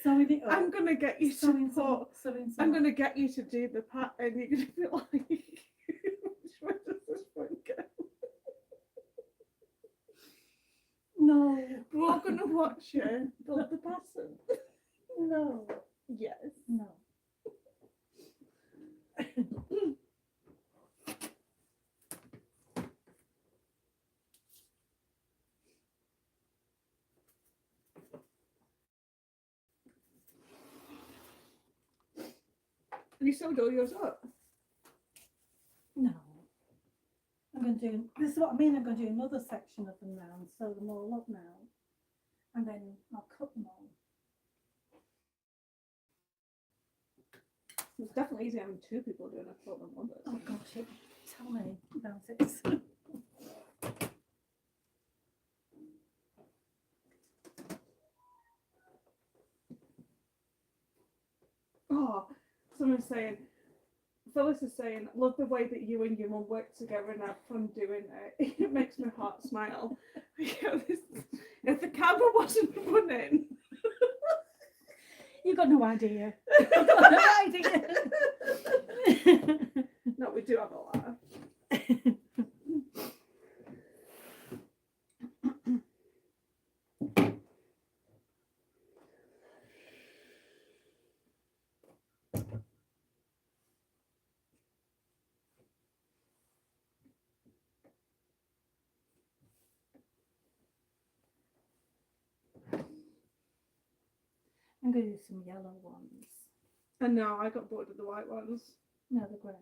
sewing it up. I'm gonna get you to put. Sewing I'm gonna get you to do the pattern. You're gonna be like, where does this one go? No. We're all gonna watch you build the pattern. No. Yes. No. Have you sewed all yours up? No. I'm going to do, this is what I mean, I'm going to do another section of them now and sew them all up now. And then I'll cut them all. It's definitely easier having two people doing a quilt than one person. Oh gosh, tell me about it. Oh, someone's saying, Phyllis is saying, love the way that you and your mum work together and have fun doing it. It makes my heart smile. If the camera wasn't running. You've got no idea. You've got no idea. No, we do have a laugh. I'm going to do some yellow ones. And no, I got bored of the white ones. No, the grey.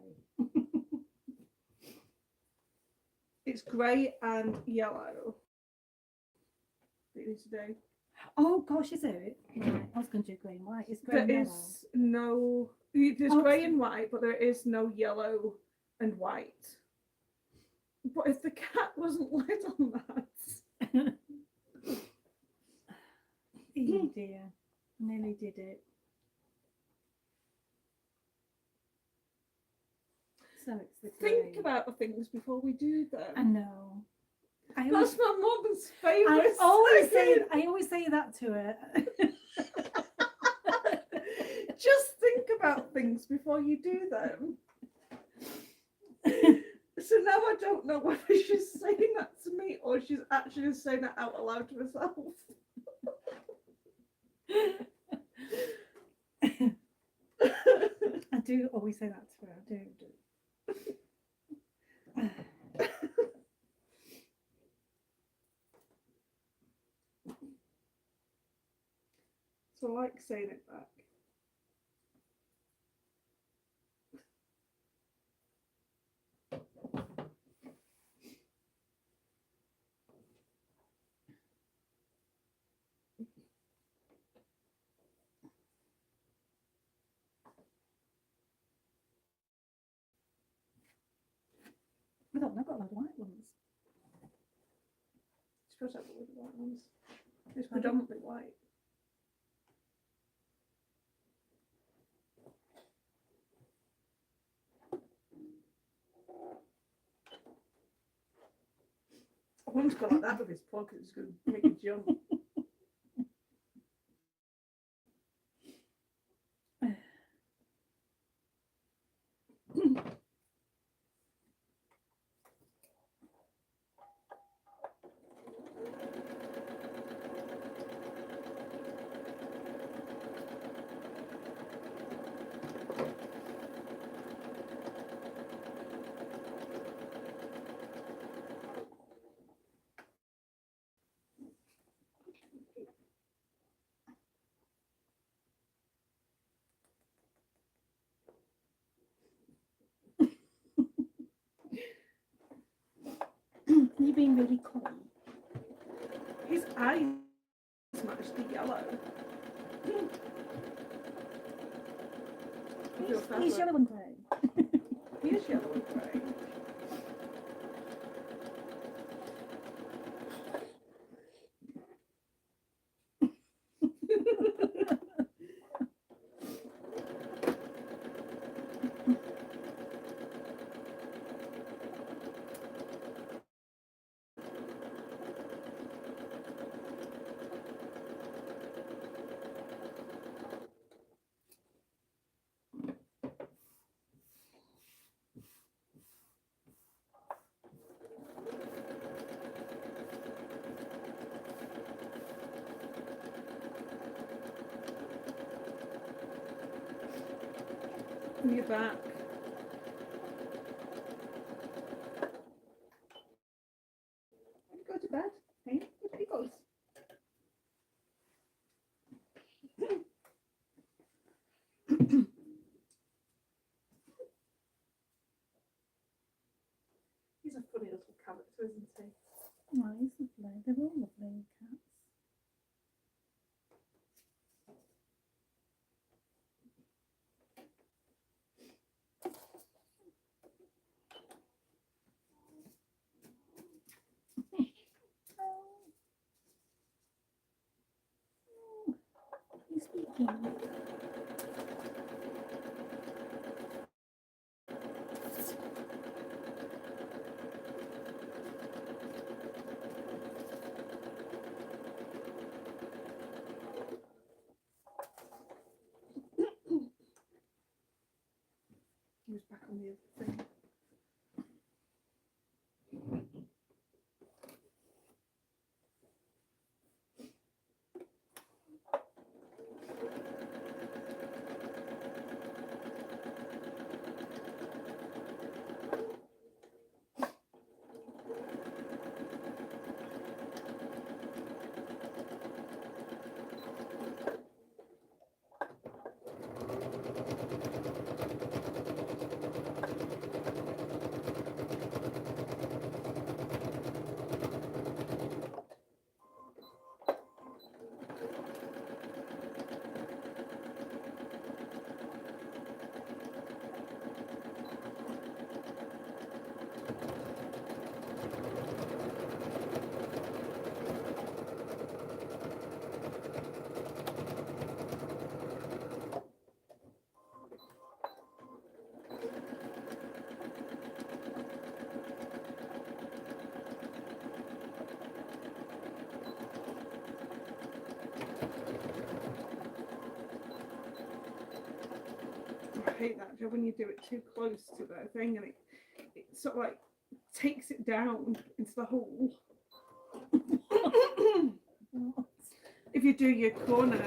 It's grey and yellow that you need to do. Oh gosh, is it? Right, I was going to do grey and white. It's grey There and yellow. is no, there's Oh, grey and white, but there is no yellow and white. But if the cat wasn't lit on that. Oh dear, nearly did it. So it's the grey. Think about the things before we do them. I know. That's my mum's favourite. I always say that to her. Just think about things before you do them. So now I don't know whether she's saying that to me or she's actually just saying that out aloud to herself. I do always say that to her. I do. So I like saying it back. I don't know, I've got a lot of white ones. Suppose I've got the white ones. It's predominantly white. One's got like that with his pocket, it's going to make a jump. You're being really coy. His eyes match the yellow. He's yellow and grey. He is yellow and grey. And you're back. Go to bed. Hey, where he goes? He's a funny little character, isn't he? Oh, he's lovely. They're all lovely cats. pink. He was back on the other thing. I hate that job when you do it too close to the thing and it sort of like takes it down into the hole. If you do your corner,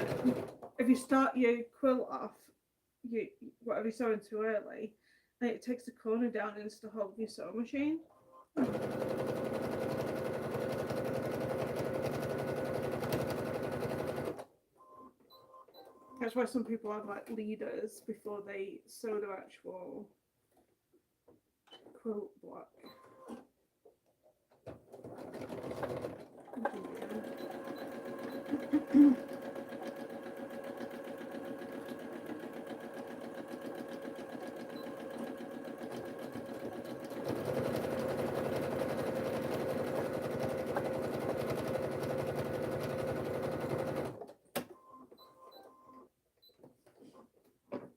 if you start your quilt off, you whatever you're sewing too early, and it takes the corner down into the hole of your sewing machine. That's why some people have like leaders before they sew their actual quilt block.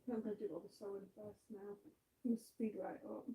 I'm going to do all the sewing first now. And speed right up.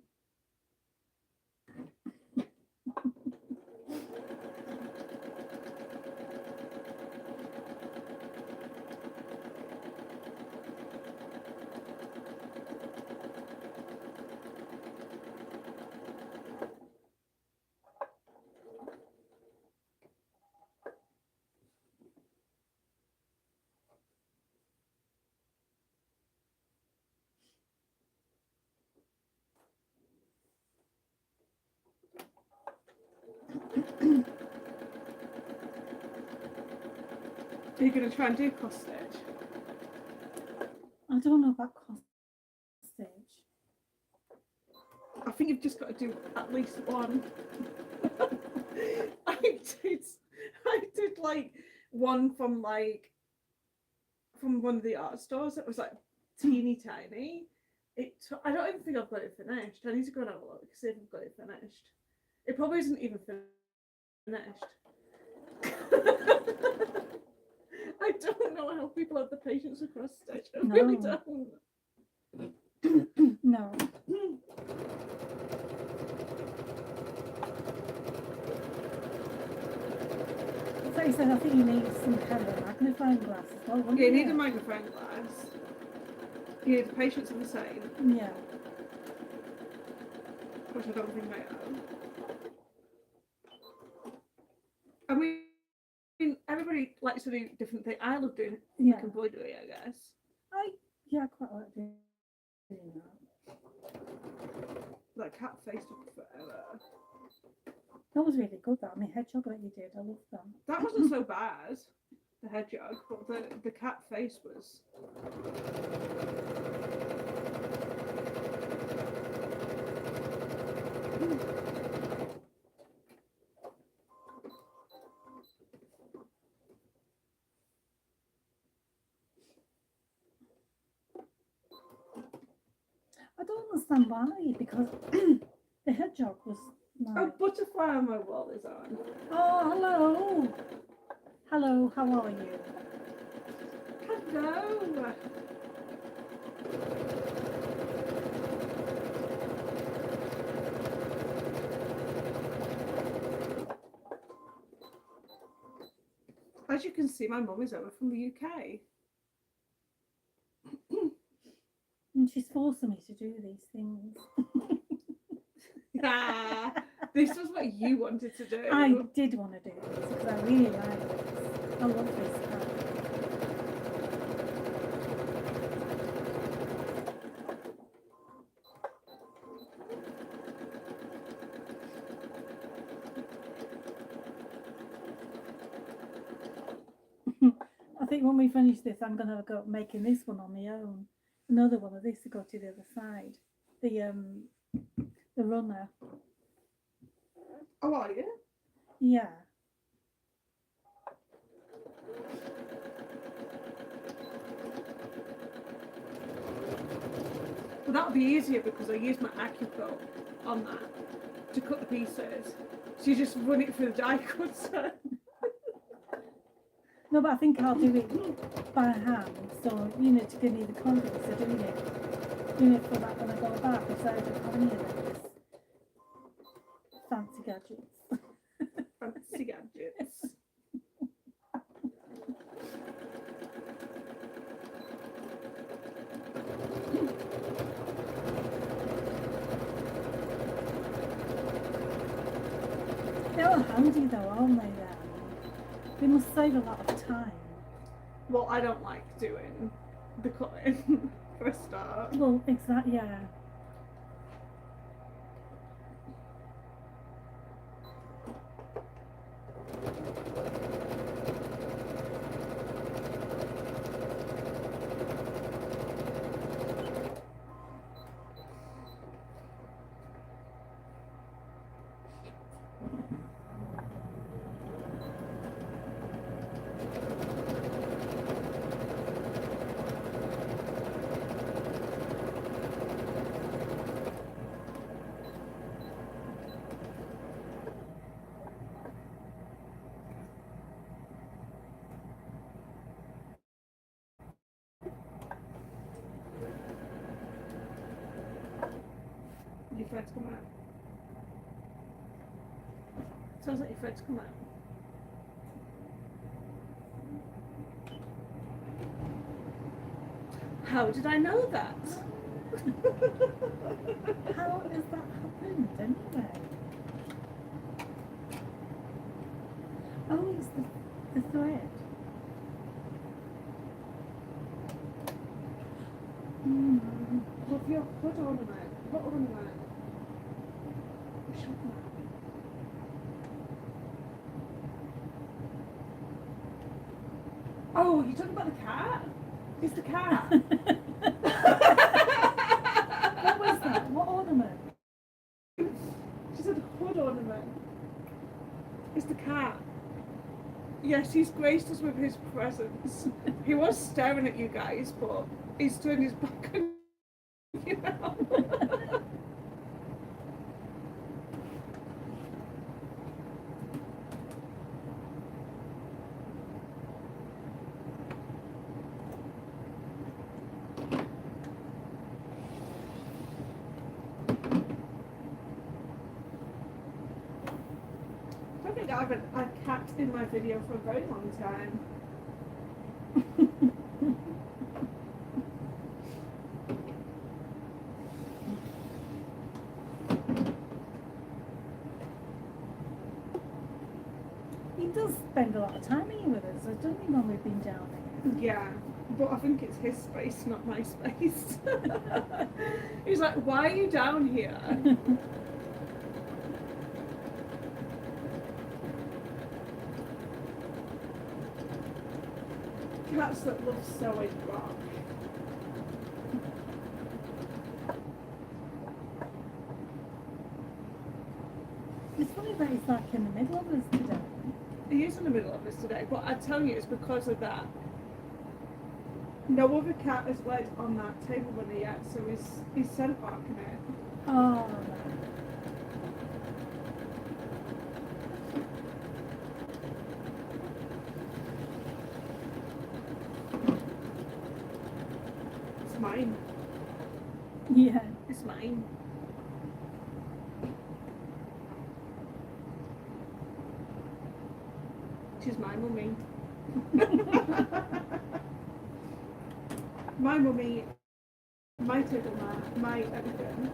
Are you going to try and do cross stitch? I don't know about cross stitch. I think you've just got to do at least one. I did like one from one of the art stores that was like teeny tiny. I don't even think I've got it finished. I need to go and have a look, see if I've got it finished. It probably isn't even finished. I don't know how people have the patience with cross stitch. I really don't. No. So you said I think you need some kind of magnifying glass as well, wouldn't Yeah, you? you need a magnifying glass. You need the patience of the same, Yeah. which I don't think I have. I mean, everybody likes to do different things. I love doing Yeah. embroidery, I guess. I quite like doing that. That cat face took forever. That was really good. That hedgehog that you did, I love that. That wasn't so bad, the hedgehog, but the cat face was. I don't understand why, because the hedgehog was A like, butterfly on my wall is on. oh, hello. Hello, how are you? go. As you can see, my mum is over from the UK. And she's forcing me to do these things. Ah, this was what you wanted to do. I did want to do this because I really like this. I love this cat. I think when we finish this, I'm going to go making this one on my own. Another one of this to go to the other side. The runner. Oh, are you? Yeah. Well, that'll be easier because I use my AccuQuilt on that to cut the pieces. So you just run it through the die cutter. No, but I think I'll do it by hand. So, to give me the confidence of doing it. For that when I go back, because I don't have any of those fancy gadgets. Fancy gadgets. They're all handy though, aren't they? They must save a lot of time. Well, I don't like doing the cutting for a start. Well, exactly, yeah. Your threads come out. Sounds like your threads come out. How did I know that? How has that happened anyway? Oh, it's the thread. Put your hood ornament. What ornament? Shut up. Oh, you talking about the cat? It's the cat. What was that? What ornament? She said hood ornament. It's the cat. Yes, he's graced us with his presence. He was staring at you guys, but he's turned his back on you now. I don't think I've had a cat in my video for a very long time. He does spend a lot of time here with us, doesn't he, when we've been down there? Yeah, but I think it's his space, not my space. He's like, why are you down here? Cats that love sewing rock. It's funny that he's like in the middle of us today. He is in the middle of this today, but I tell you, it's because of that. No other cat has laid on that table bunny yet, so he's scent barking it. Oh, She's my mummy. My mummy, my table mat, my everything.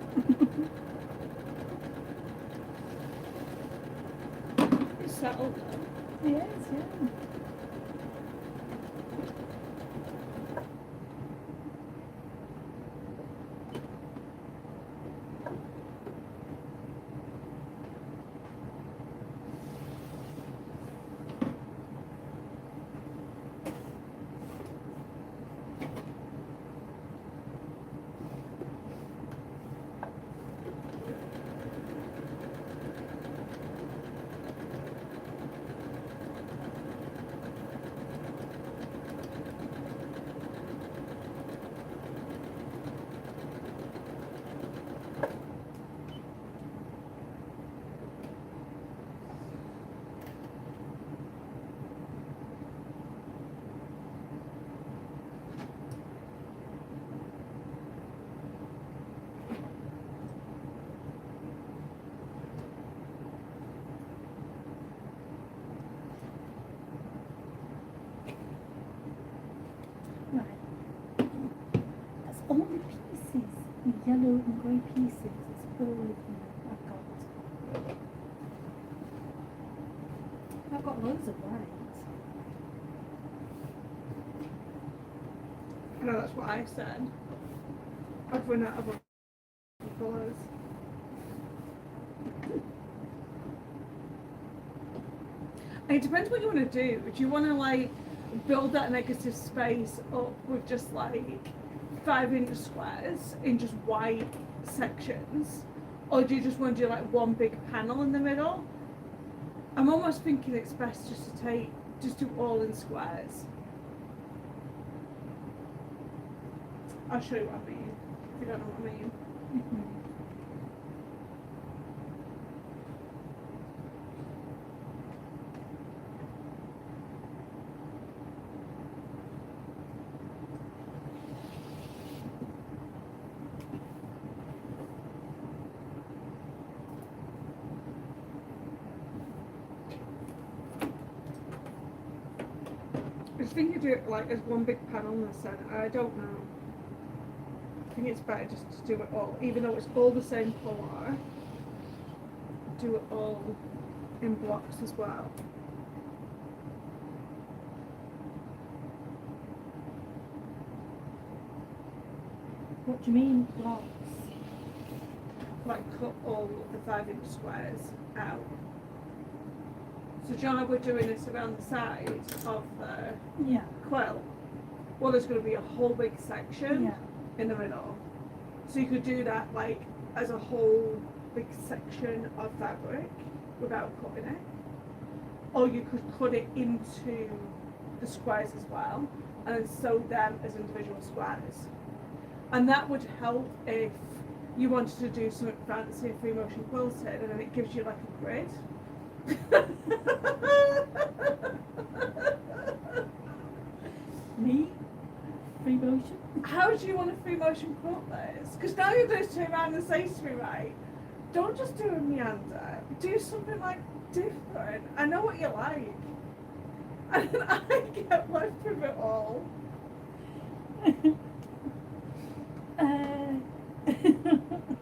It's settled though. Yes, yeah. Right. That's all the pieces, the yellow and grey pieces. It's all of them I've got loads of white. No, that's what I said. I've run out of colours. And it depends what you want to do. Do you want to like build that negative space up with just like 5-inch squares in just white sections? Or do you just want to do like one big panel in the middle? I'm almost thinking it's best just do all in squares. I'll show you what I mean, if you don't know what I mean. I just think you do it like as one big panel in the centre. I don't know. I think it's better just to do it all, even though it's all the same colour. Do it all in blocks as well. What do you mean blocks? Like cut all the 5-inch squares out. So John, we're doing this around the side of the Yeah. quilt. Well, there's going to be a whole big section Yeah. in the middle. So you could do that like as a whole big section of fabric without cutting it. Or you could cut it into the squares as well and then sew them as individual squares. And that would help if you wanted to do something fancy free motion quilted, and then it gives you like a grid. Me? Free motion? How do you want to free motion quilt this? Because now you're going to turn around and say to me, right, don't just do a meander, do something like different. I know what you like. And then I get left with it all.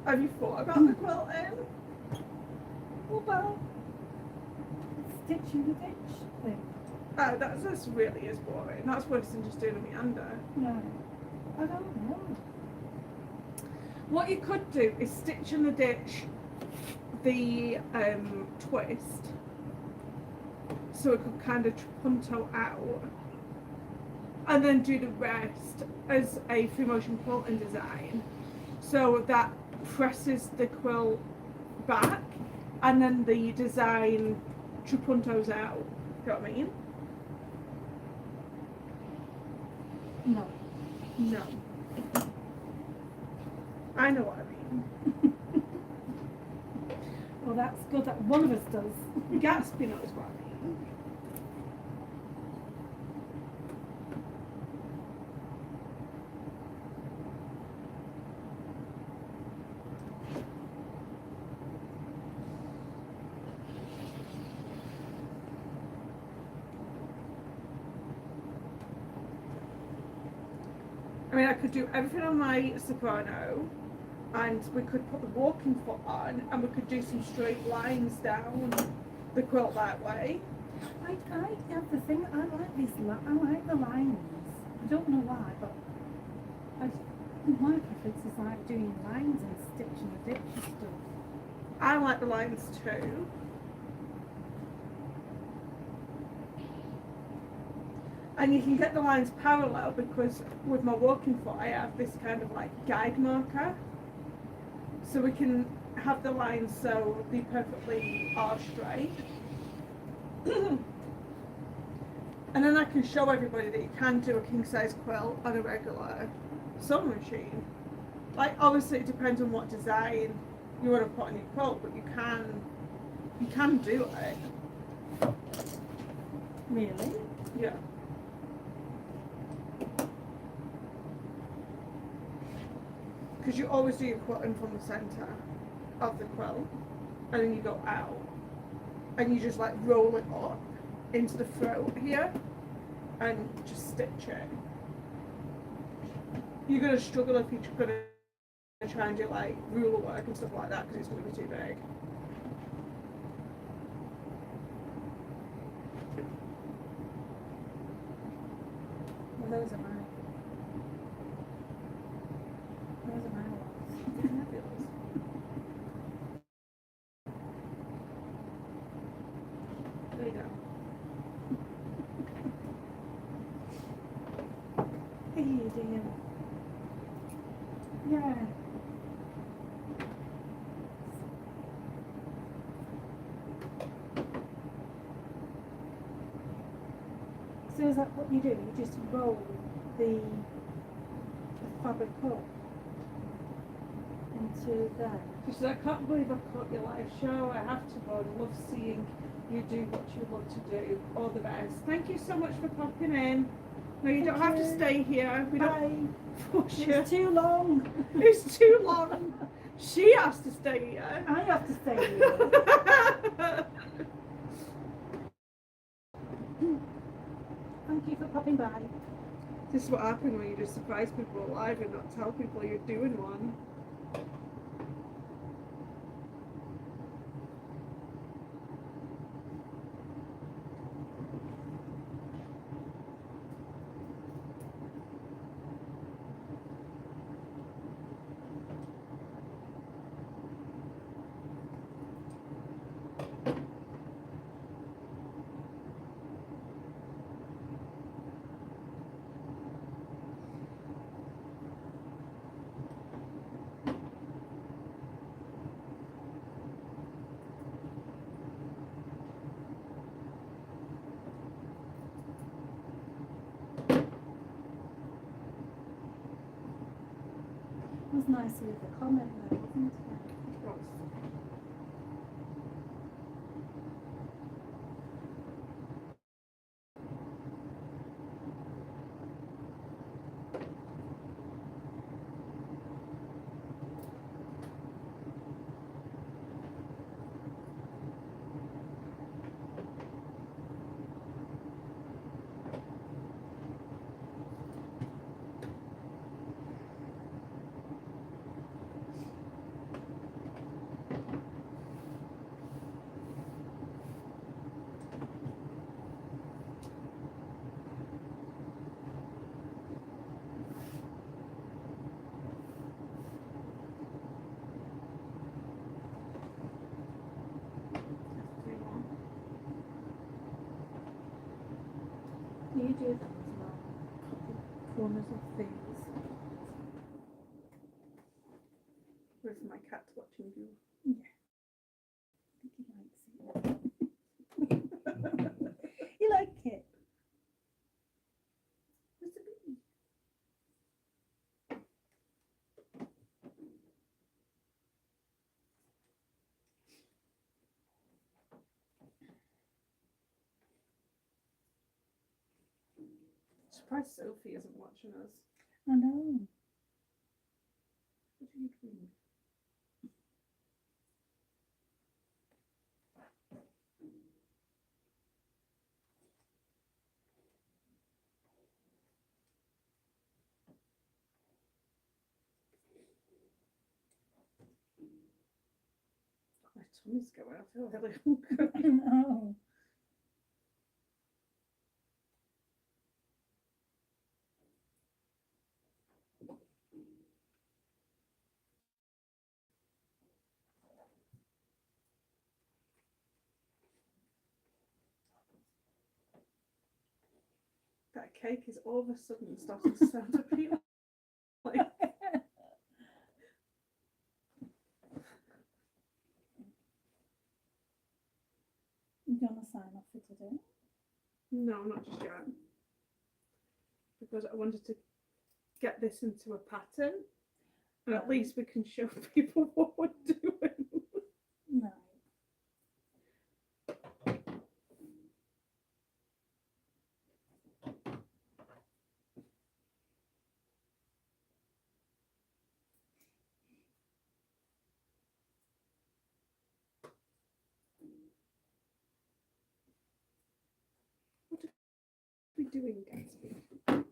Have you thought about the quilting? What about stitching the ditch thing? That's really is boring. That's worse than just doing a meander. No. I don't know. What you could do is stitch in the ditch the twist, so it could kind of punto out, and then do the rest as a free motion quilting design, so that presses the quilt back, and then the design trapuntos out. You know what I mean? No. No. I know what I mean. Well, that's good that one of us does. Gatsby knows what I mean. mean, I could do everything on my soprano, and we could put the walking foot on, and we could do some straight lines down the quilt that way. I have the thing. I like these. I like the lines. I don't know why, but my preference is like doing lines and stitching a bit and stuff. I like the lines too. And you can get the lines parallel because with my walking foot I have this kind of like guide marker. So we can have the lines so they perfectly are straight. And then I can show everybody that you can do a king size quilt on a regular sewing machine. Like obviously it depends on what design you want to put on your quilt, but you can do it. Really? Yeah. Because you always do your quilting from the centre of the quilt, and then you go out, and you just like roll it up into the throat here, and just stitch it. You're gonna struggle if you're gonna try and do like ruler work and stuff like that because it's gonna be too big. Well, those are mine. Those are my ones. There you go. Hey, dear. Yeah. So is that what you do? You just roll the fabric up into there? She said, I can't believe I've caught your live show. I have to go. I love seeing you do what you love to do. All the best. Thank you so much for popping in. No, you don't have to stay here. We don't force you. It's too long. It's too long. She has to stay here. I have to stay here. Thank you for popping by. This is what happens when you just surprise people live and not tell people you're doing one. It was nice to leave a comment there, wasn't it? You do them as well. Corners of things. Where's my cat watching you? Yeah. I think he likes it. You like it? Where's the bee? Surprised Sophie isn't watching us. I know. What are you doing? tummy's going. I feel really hungry. Oh. That cake is all of a sudden starting to sound appealing. You gonna sign off for today? No, not just yet. Because I wanted to get this into a pattern. And at least we can show people what we're doing. No. What are we doing, Gatsby?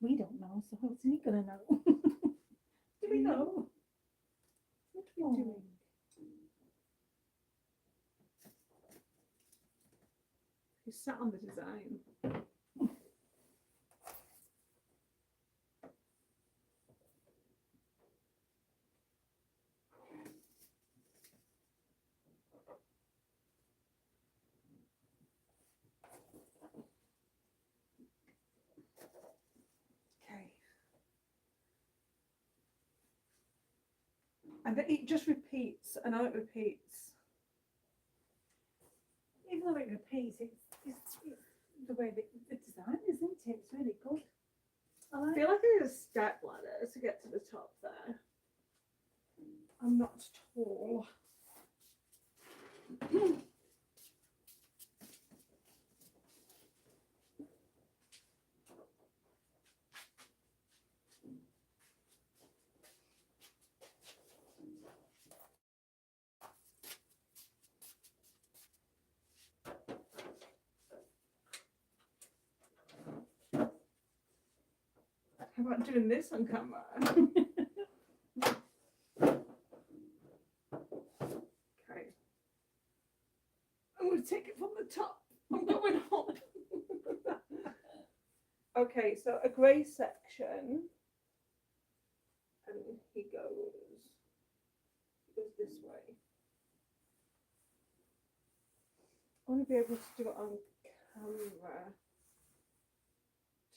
We don't know, so how's he gonna know? Do we know? What are we doing? He sat on the design. Okay. And it just repeats. I know it repeats. Even though it repeats, it's the way the design, isn't it? It's really good. I I like feel like I need a step ladder to get to the top there. I'm not tall. How about doing this on camera? Okay. I'm going to take it from the top. I'm going up. Okay, so a grey section. And he goes this way. I want to be able to do it on camera.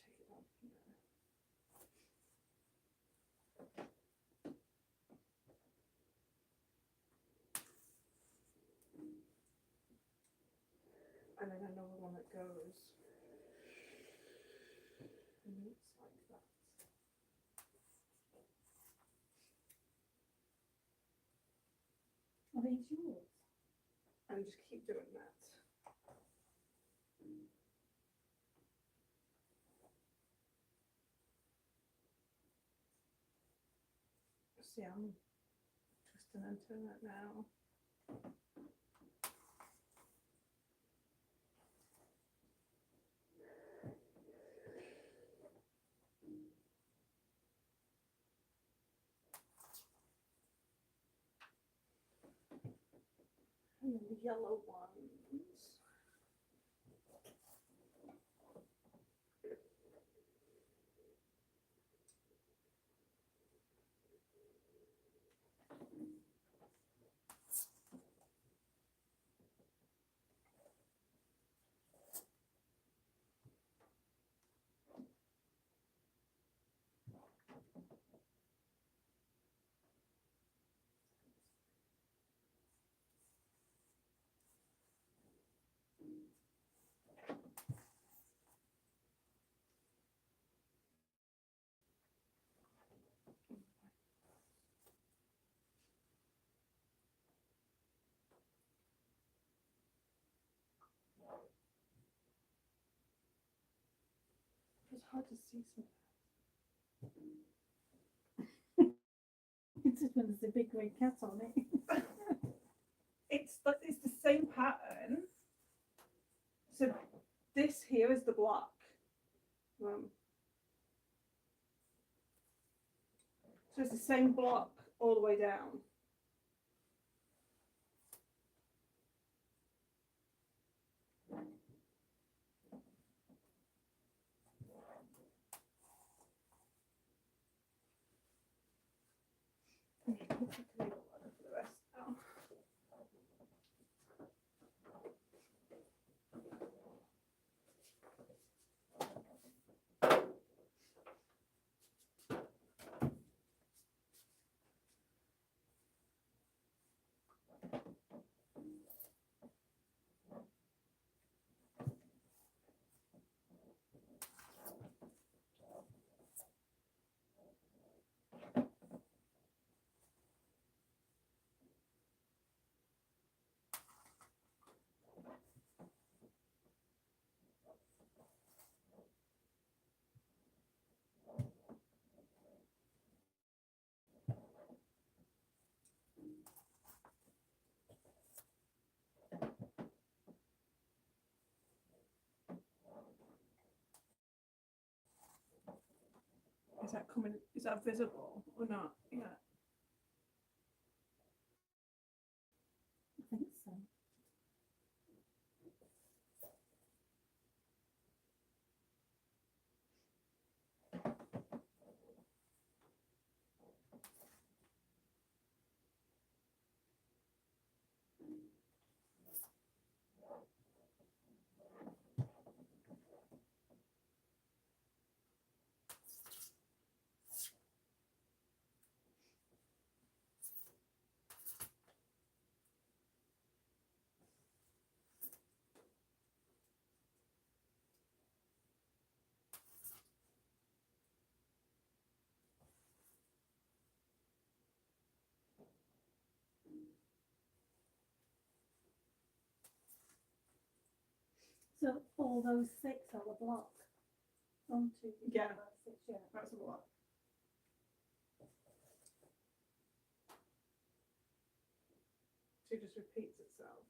Take it off here. And then another one that goes. And it's like that. Are these yours? And just keep doing that. See, I'm twisting and turning it now. And then the yellow ones. It's hard to see something. It's just when there's a big grey cat on it. It's the same pattern. So this here is the block. So it's the same block all the way down. For the rest now. Is that coming? Is that visible or not? Yeah. I think so. So all those 6 are the block. 1, 2, 3, Yeah. 4, 5, 6, yeah. That's a lot. So it just repeats itself.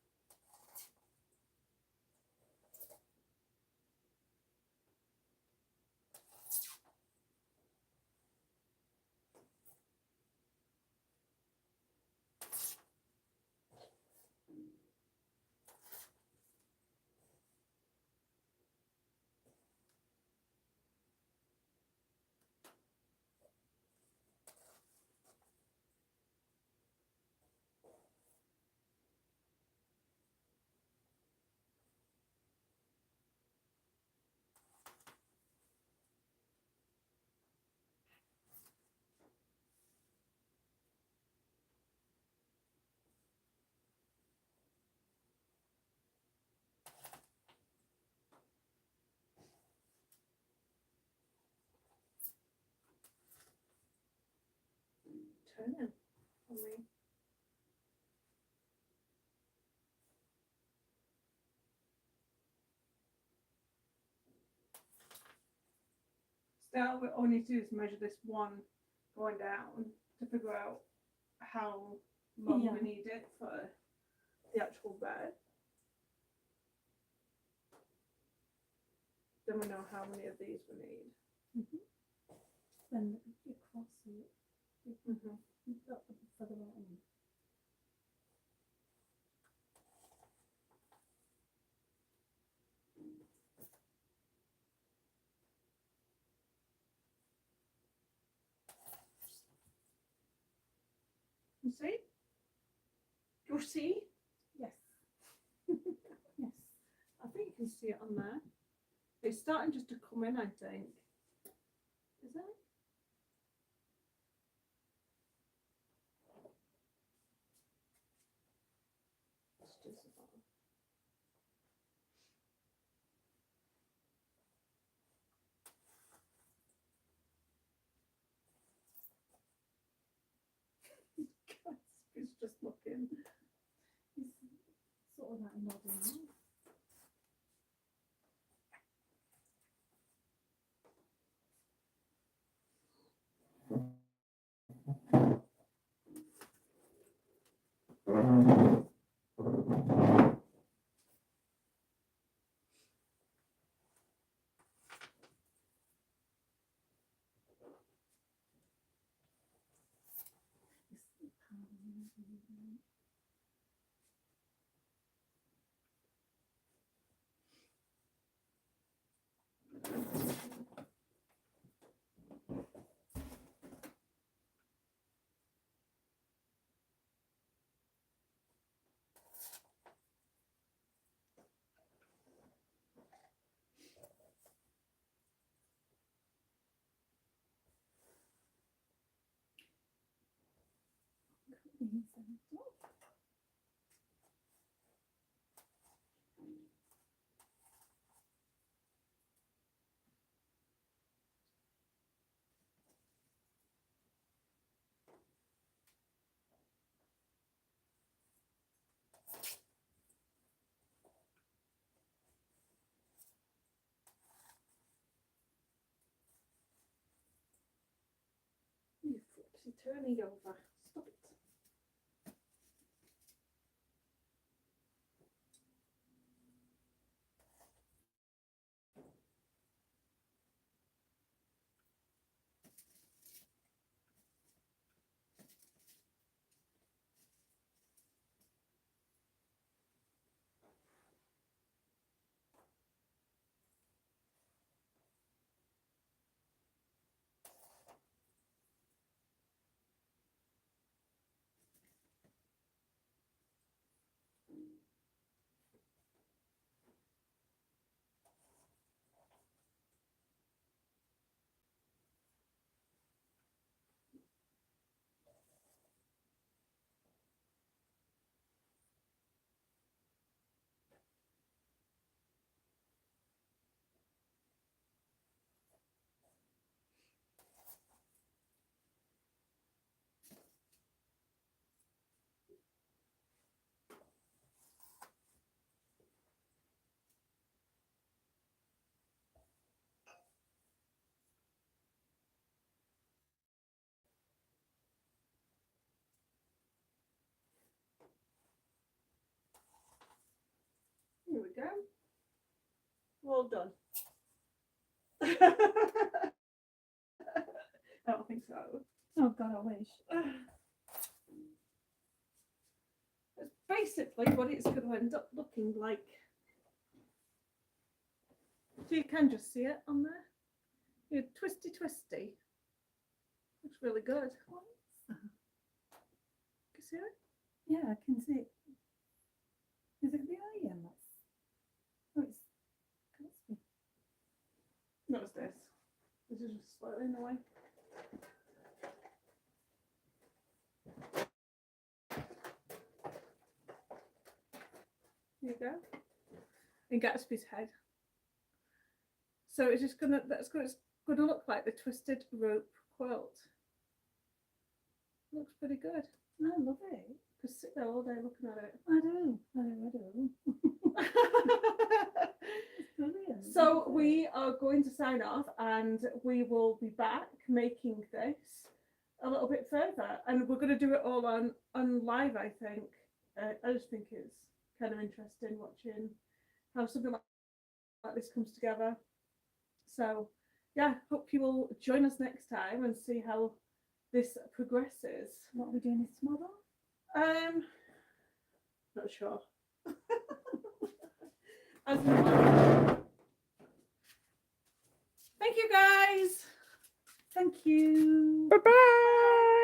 Turning for me. Now all we need to do is measure this one going down to figure out how long Yeah. we need it for the actual bed. Then we know how many of these we need. Then you cross it. Mm-hmm. You've got the further on. You see? You see? Yes. Yes. I think you can see it on there. It's starting just to come in, I think. Is it? It's just about. Gatsby's just looking. It's sort of like nodding. It's pounding. being sent off. You flipsy turning over. Stop it. Here we go. All done. I don't think so. Oh God, I wish. It's basically what it's going to end up looking like. So you can just see it on there. You're twisty. Looks really good. What is that? Can you see it? Yeah, I can see it. Is it the iron? Oh, it's Gatsby. No, it's this. This is just slightly in the way. Here you go. And Gatsby's head. So it's just gonna look like the twisted rope quilt. Looks pretty good. I love it. Just sit there all day looking at it. I do. It's brilliant. So we are going to sign off, and we will be back making this a little bit further, and we're going to do it all on live. I think. I just think it's kind of interesting watching how something like this comes together. So yeah, hope you will join us next time and see how this progresses. What are we doing this tomorrow? Not sure. As normal. Thank you guys. Thank you. Bye bye.